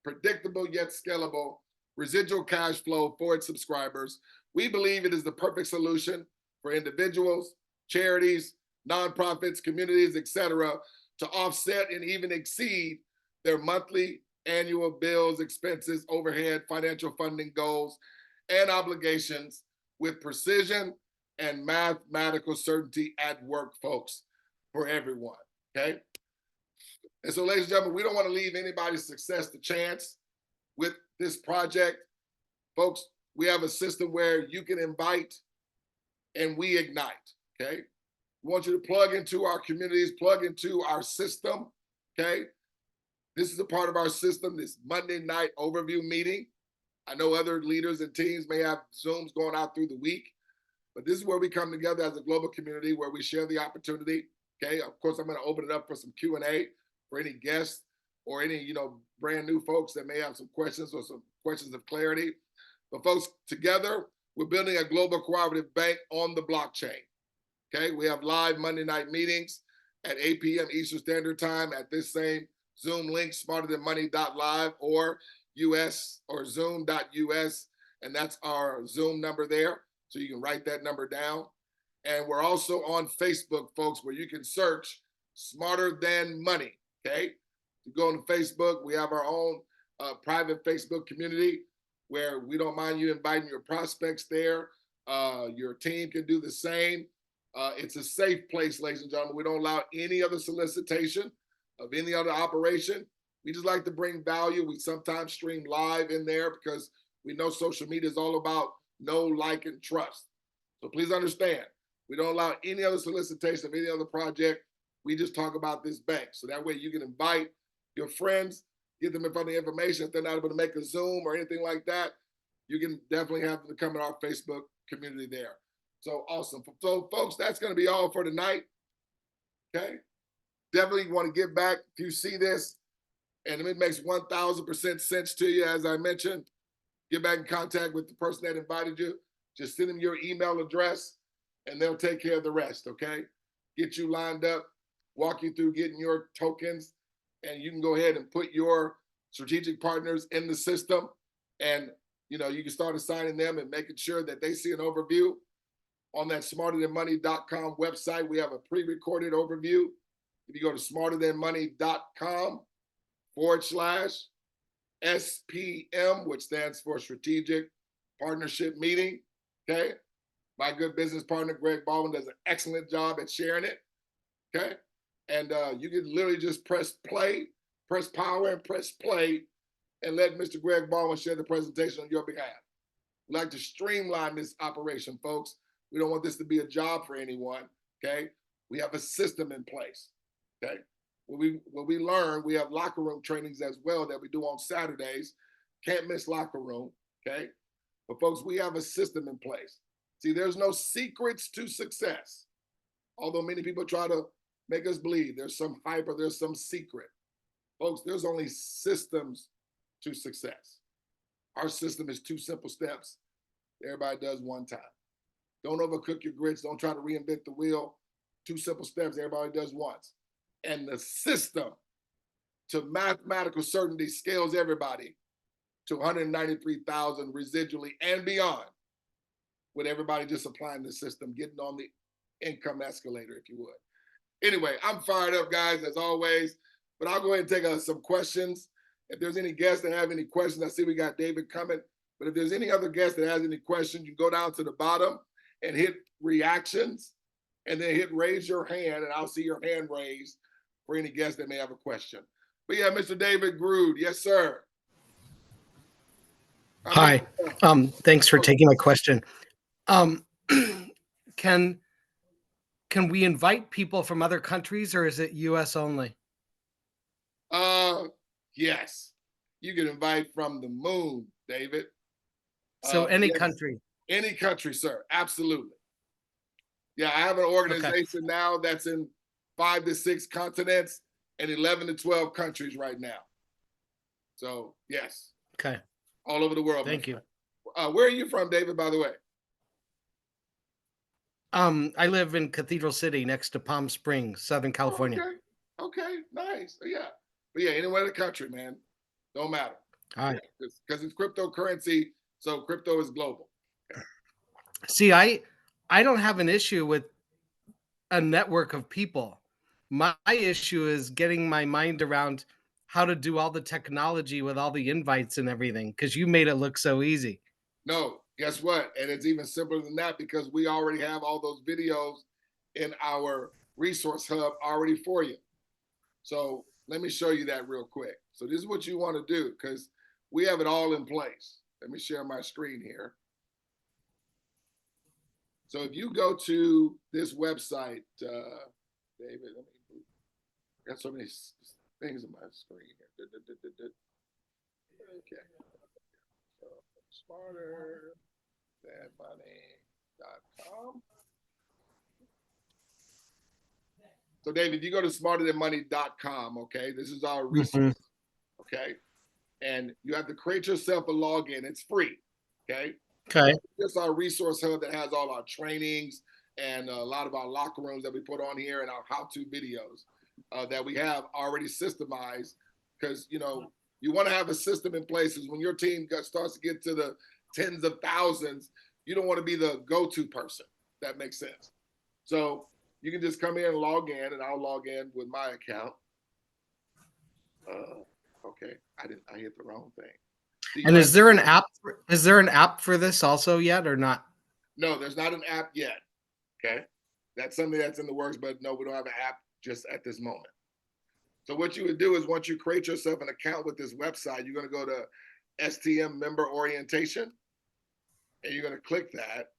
predictable yet scalable residual cash flow for its subscribers. We believe it is the perfect solution for individuals, charities, nonprofits, communities, etc., to offset and even exceed their monthly, annual bills, expenses, overhead, financial funding goals, and obligations with precision and mathematical certainty at work, folks, for everyone, okay? And so, ladies and gentlemen, we don't want to leave anybody's success to chance with this project. Folks, we have a system where you can invite and we ignite, okay? We want you to plug into our communities, plug into our system, okay? This is a part of our system, this Monday night overview meeting. I know other leaders and teams may have Zooms going out through the week, but this is where we come together as a global community where we share the opportunity, okay? Of course, I'm gonna open it up for some Q&A for any guests or any, brand new folks that may have some questions or some questions of clarity. But folks, together, we're building a global cooperative bank on the blockchain. Okay, we have live Monday night meetings at 8 p.m. Eastern Standard Time at this same Zoom link, smarterthanmoney.live or US or zoom.us. And that's our Zoom number there. So you can write that number down. And we're also on Facebook, folks, where you can search Smarter Than Money. Okay, you go on Facebook, we have our own private Facebook community where we don't mind you inviting your prospects there. Your team can do the same. It's a safe place, ladies and gentlemen. We don't allow any other solicitation of any other operation. We just like to bring value. We sometimes stream live in there because we know social media is all about know, like, and trust. So please understand, we don't allow any other solicitation of any other project. We just talk about this bank. So that way you can invite your friends, get them in front of the information. If they're not able to make a Zoom or anything like that, you can definitely have them come in our Facebook community there. So awesome. So folks, that's going to be all for tonight. Okay. Definitely want to get back if you see this and if it makes 1000% sense to you, as I mentioned, get back in contact with the person that invited you. Just send them your email address and they'll take care of the rest. Okay. Get you lined up, walk you through getting your tokens, and you can go ahead and put your strategic partners in the system. And, you can start assigning them and making sure that they see an overview. On that smarterthanmoney.com website, we have a pre-recorded overview. If you go to smarterthanmoney.com/SPM, which stands for Strategic Partnership Meeting, okay? My good business partner, 𝗗𝗶𝘀𝗰𝗹 does an excellent job at sharing it, okay? And you can literally just press play, press power, and press play, and let Mr. 𝗗𝗶𝘀𝗰𝗹 share the presentation on your behalf. We like to streamline this operation, folks. We don't want this to be a job for anyone, okay? We have a system in place, okay? What we learn, we have locker room trainings as well that we do on Saturdays. Can't miss locker room, okay? But folks, we have a system in place. See, there's no secrets to success. Although many people try to make us believe there's some hype or there's some secret. Folks, there's only systems to success. Our system is 2 simple steps. Everybody does one time. Don't overcook your grits. Don't try to reinvent the wheel. 2 simple steps, everybody does once. And the system to mathematical certainty scales everybody to 193,000 residually and beyond, with everybody just applying the system, getting on the income escalator, if you would. Anyway, I'm fired up, guys, as always, but I'll go ahead and take some questions. If there's any guests that have any questions, I see we got David coming, but if there's any other guest that has any questions, you go down to the bottom and hit reactions, and then hit raise your hand, and I'll see your hand raised for any guest that may have a question. But yeah, Mr. David Grood, yes, sir. Hi, thanks for taking my question. Can we invite people from other countries, or is it US only? Yes, you can invite from the moon, David. So any yes, country? Any country, sir, absolutely. Yeah, I have an organization now that's in 5 to 6 continents and 11 to 12 countries right now. So yes. Okay. All over the world. Thank you. Where are you from, David, by the way? I live in Cathedral City next to Palm Springs, Southern California. Okay, nice. Yeah. But yeah, anywhere in the country, man. Don't matter. All right. Because it's cryptocurrency, so crypto is global. Okay. See, I don't have an issue with a network of people. My issue is getting my mind around how to do all the technology with all the invites and everything, because you made it look so easy. No, guess what? And it's even simpler than that, because we already have all those videos in our resource hub already for you. So let me show you that real quick. So this is what you want to do, because we have it all in place. Let me share my screen here. So if you go to this website, David, let me move. I got so many things on my screen here. Okay. So smarterthanmoney.com. So David, if you go to smarterthanmoney.com, okay, this is our resource. okay? And you have to create yourself a login. It's free, okay? Okay. It's our resource hub that has all our trainings and a lot of our locker rooms that we put on here and our how-to videos that we have already systemized. Because, you know, you want to have a system in place. When your team starts to get to the tens of thousands, you don't want to be the go-to person. That makes sense. So you can just come in and log in, and I'll log in with my account. Okay, I hit the wrong thing. And is there an app? Is there an app for this also yet, or not? No, there's not an app yet. Okay, that's something that's in the works, but no, we don't have an app just at this moment. So what you would do is once you create yourself an account with this website, you're going to go to STM member orientation, and you're going to click that.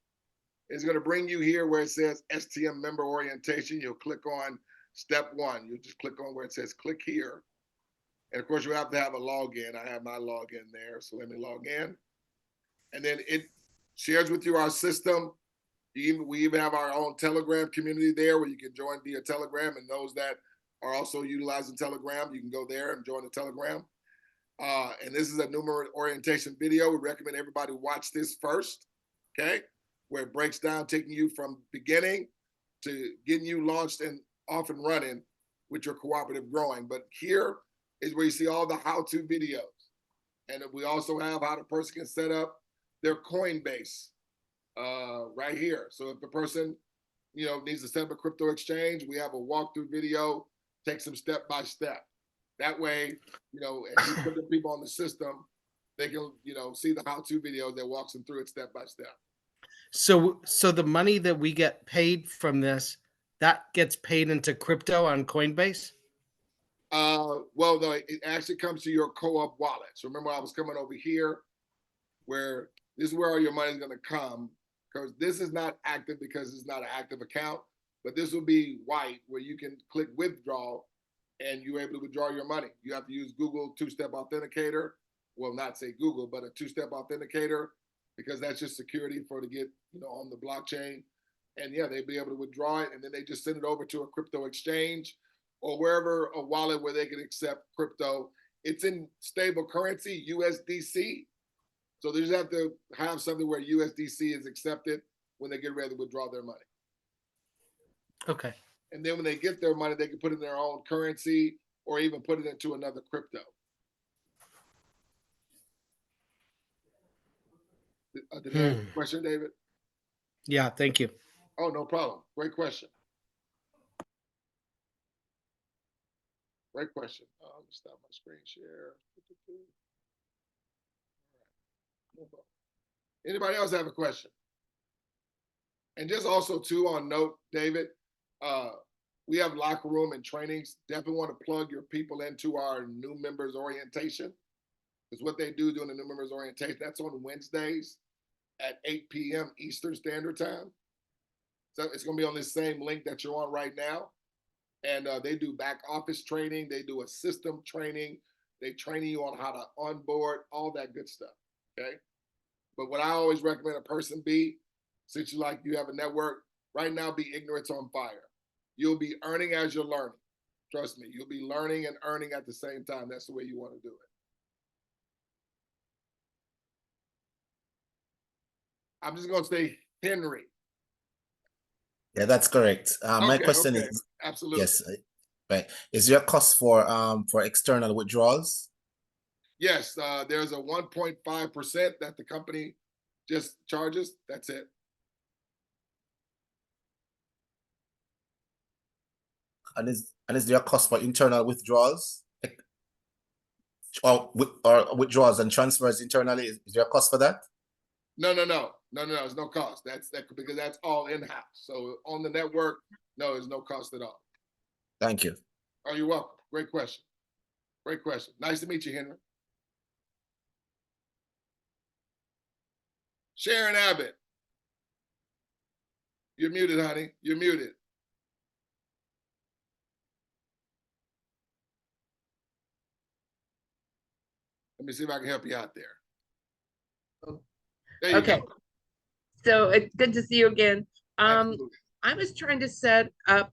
It's going to bring you here where it says STM member orientation. You'll click on step 1. You'll just click on where it says click here. And of course, you have to have a login. I have my login there. So let me log in. And then it shares with you our system. We even have our own Telegram community there where you can join via Telegram. And those that are also utilizing Telegram, you can go there and join the Telegram. And this is a numeric orientation video. We recommend everybody watch this first, okay? Where it breaks down, taking you from beginning to getting you launched and off and running with your cooperative growing. But here is where you see all the how-to videos. And we also have how the person can set up their Coinbase right here. So if the person, you know, needs to set up a crypto exchange, we have a walkthrough video, take them step by step. That way, you know, as you put the people on the system, they can, you know, see the how-to video that walks them through it step by step. So the money that we get paid from this, that gets paid into crypto on Coinbase? Well, no, it actually comes to your co-op wallet. So remember, I was coming over here where this is where all your money is going to come, because this is not active because it's not an active account, but this will be white where you can click withdraw and you're able to withdraw your money. You have to use Google two-step authenticator. Well, not say Google, but a two-step authenticator, because that's just security for to get, you know, on the blockchain. And yeah, they'd be able to withdraw it, and then they just send it over to a crypto exchange or wherever, a wallet where they can accept crypto. It's in stable currency, USDC. So they just have to have something where USDC is accepted when they get ready to withdraw their money. Okay. And then when they get their money, they can put it in their own currency or even put it into another crypto. Did I answer the question, David? Yeah, thank you. Oh, no problem. Great question. Great question. Let me stop my screen share. No problem. Anybody else have a question? And just also too on note, David, we have locker room and trainings. Definitely want to plug your people into our new members orientation. Because what they do during the new members orientation, that's on Wednesdays at 8 p.m. Eastern Standard Time. So it's going to be on this same link that you're on right now. And they do back office training. They do a system training. They train you on how to onboard, all that good stuff, okay? But what I always recommend a person be, since you have a network, right now be ignorance on fire. You'll be earning as you're learning. Trust me, you'll be learning and earning at the same time. That's the way you want to do it. I'm just going to say Henry. Yeah, that's correct. My question is, absolutely. Yes, right. Is there a cost for external withdrawals? Yes, there's a 1.5% that the company just charges. That's it. And is there a cost for internal withdrawals? Or withdrawals and transfers internally? Is there a cost for that? No. There's no cost. That's because that's all in-house. So on the network, no, there's no cost at all. Thank you. Oh, you're welcome. Great question. Great question. Nice to meet you, Henry. Sharon Abbott. You're muted, honey. You're muted. Let me see if I can help you out there. There you Okay. go. So it's good to see you again. Absolutely. I was trying to set up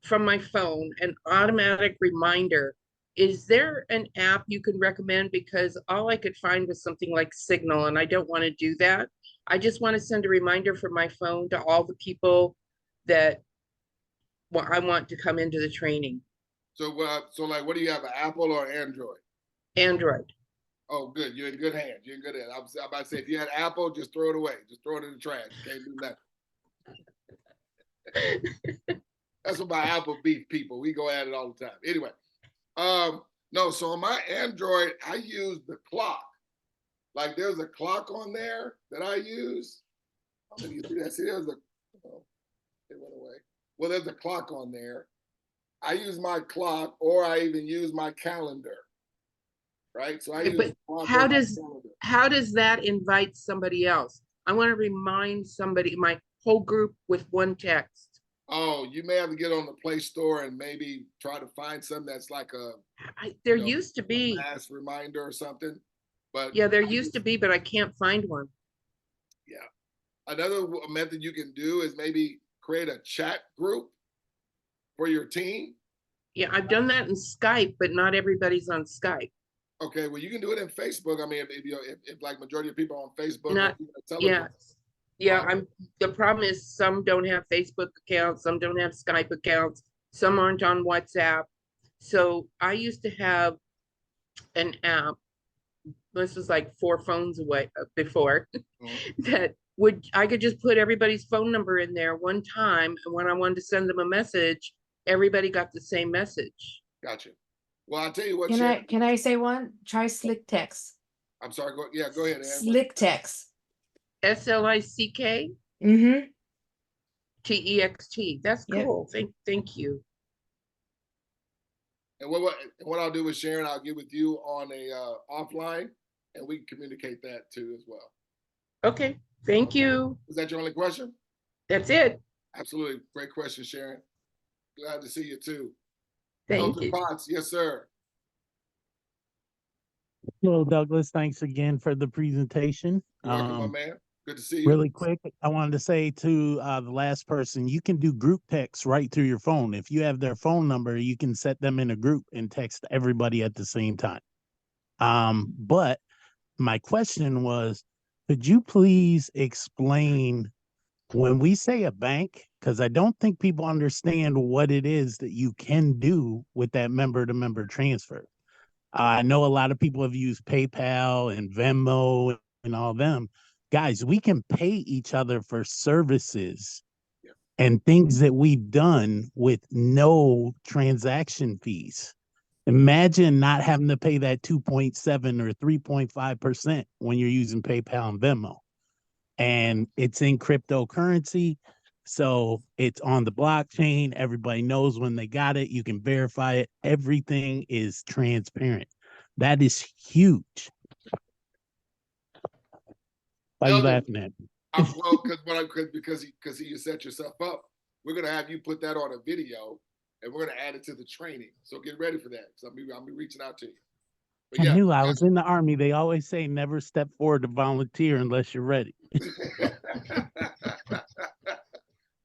from my phone an automatic reminder is there an app you can recommend? Because all I could find was something like Signal, and I don't want to do that. I just want to send a reminder from my phone to all the people that I want to come into the training. So like, what do you have, an Apple or Android? Android. Oh, good. You're in good hands. You're in good hands. I'm about to say, if you had Apple, just throw it away. Just throw it in the trash. You can't do nothing. That's what my Apple beef people. We go at it all the time. Anyway, no. So on my Android, I use the clock. Like there's a clock on there that I use. I mean, you see that? See, there's a. Oh, it went away. Well, there's a clock on there. I use my clock, or I even use my calendar. Right. So I use. But how does that invite somebody else? I want to remind somebody, my whole group, with one text. Oh, you may have to get on the Play Store and maybe try to find something that's like a. There used to be a mass reminder or something, but yeah, there used to be, but I can't find one. Yeah, another method you can do is maybe create a chat group for your team. Yeah, I've done that in Skype, but not everybody's on Skype. Okay, well, you can do it in Facebook. I mean, if like majority of people are on Facebook, Not, yeah. The problem is some don't have Facebook accounts, some don't have Skype accounts, some aren't on WhatsApp. So I used to have an app. This was like 4 phones away before that I could just put everybody's phone number in there one time, and when I wanted to send them a message, everybody got the same message. Gotcha. Well, I'll tell you what. Can I say one? Try Slick Text. I'm sorry. Go ahead. Slick Text. SLICK. TEXT. That's cool. Thank you. And what I'll do with Sharon, I'll get with you on a offline, and we can communicate that too as well. Okay. Thank you. Was that your only question? That's it. Absolutely. Great question, Sharon. Glad to see you too. Thank you. Potts, yes, sir. Hello, Douglas. Thanks again for the presentation. You're welcome, my man. Good to see you. Really quick, I wanted to say to the last person, you can do group text right through your phone. If you have their phone number, you can set them in a group and text everybody at the same time. But my question was, could you please explain when we say a bank, because I don't think people understand what it is that you can do with that member-to-member transfer. I know a lot of people have used PayPal and Venmo and all them. Guys, we can pay each other for services and things that we've done with no transaction fees. Imagine not having to pay that 2.7 or 3.5% when you're using PayPal and Venmo. And it's in cryptocurrency. So it's on the blockchain. Everybody knows when they got it. You can verify it. Everything is transparent. That is huge. Why are you laughing at me? Well, because you set yourself up. We're gonna have you put that on a video, and we're gonna add it to the training. So get ready for that. So I'll be reaching out to you. But I knew I was in the Army. They always say never step forward to volunteer unless you're ready.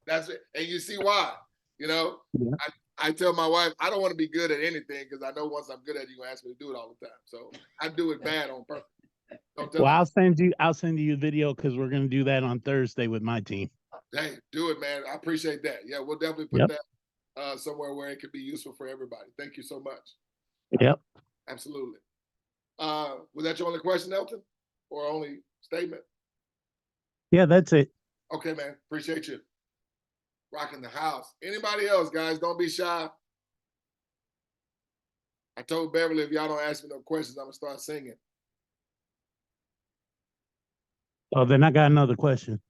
That's it. And you see why, I tell my wife, I don't want to be good at anything because I know once I'm good at it, you're gonna ask me to do it all the time. So I do it bad on purpose. Well, I'll send you a video because we're gonna do that on Thursday with my team. Hey, do it, man. I appreciate that. Yeah, we'll definitely put that somewhere where it could be useful for everybody. Thank you so much. Yep. Absolutely. Was that your only question, Elton? Or only statement? Yeah, that's it. Okay, man. Appreciate you. Rocking the house. Anybody else, guys? Don't be shy. I told Beverly, if y'all don't ask me no questions, I'm gonna start singing. Oh, then I got another question.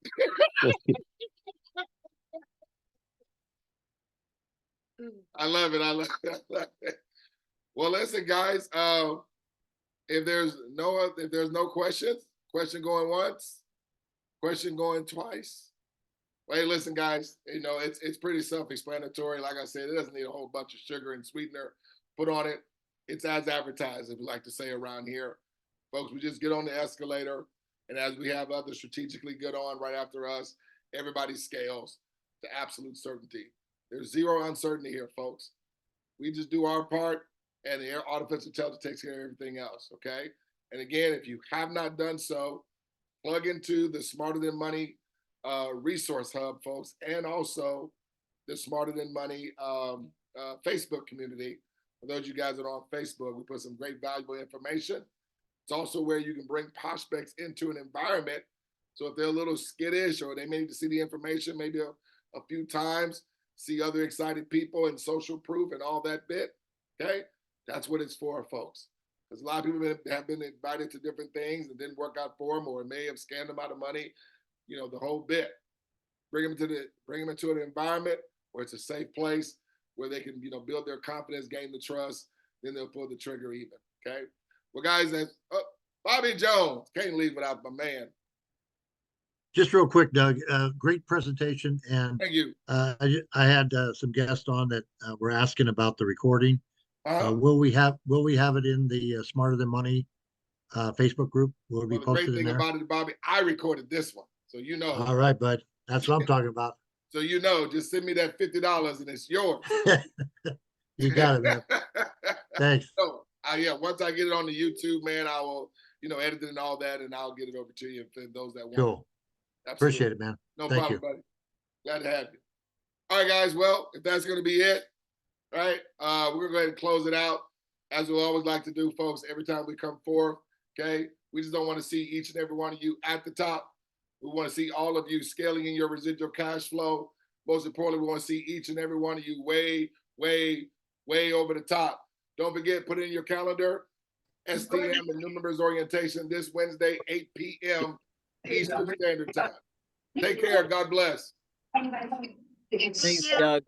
I love it. I love it. Well, listen, guys. If there's no questions, question going once, question going twice. Hey, listen, guys. It's pretty self-explanatory. Like I said, it doesn't need a whole bunch of sugar and sweetener put on it. It's as advertised, if we like to say around here, folks. We just get on the escalator, and as we have others strategically get on right after us, everybody scales to absolute certainty. There's zero uncertainty here, folks. We just do our part, and the artificial intelligence takes care of everything else, okay? And again, if you have not done so, plug into the Smarter Than Money resource hub, folks, and also the Smarter Than Money Facebook community. For those of you guys that are on Facebook, we put some great valuable information. It's also where you can bring prospects into an environment. So if they're a little skittish or they may need to see the information maybe a few times, see other excited people and social proof and all that bit, okay? That's what it's for, folks. Because a lot of people have been invited to different things and didn't work out for them, or may have scammed them out of money, you know, the whole bit. Bring them into an environment where it's a safe place where they can, you know, build their confidence, gain the trust, then they'll pull the trigger even, okay? Well, guys, that's Bobby Jones. Can't leave without my man. Just real quick, Doug, great presentation. And thank you. I had some guests on that were asking about the recording. Will we have it in the Smarter Than Money Facebook group? Will it be posted in there? The great thing about it, Bobby, I recorded this one, so you know. All right, bud. That's what I'm talking about. So you know, just send me that $50 and it's yours. You got it, man. Thanks. So, yeah, once I get it on the YouTube, man, I will, you know, edit it and all that, and I'll get it over to you for those that want. Cool. Absolutely. Appreciate it, man. No Thank problem, you. buddy. Glad to have you. All right, guys. Well, if that's going to be it, right, we're going to go ahead and close it out. As we always like to do, folks, every time we come forth, okay? We just don't want to see each and every one of you at the top. We want to see all of you scaling in your residual cash flow. Most importantly, we want to see each and every one of you way, way, way over the top. Don't forget, put it in your calendar, STM and New Members Orientation this Wednesday, 8 p.m. Eastern Standard Time. Take care. God bless. Thanks, Doug.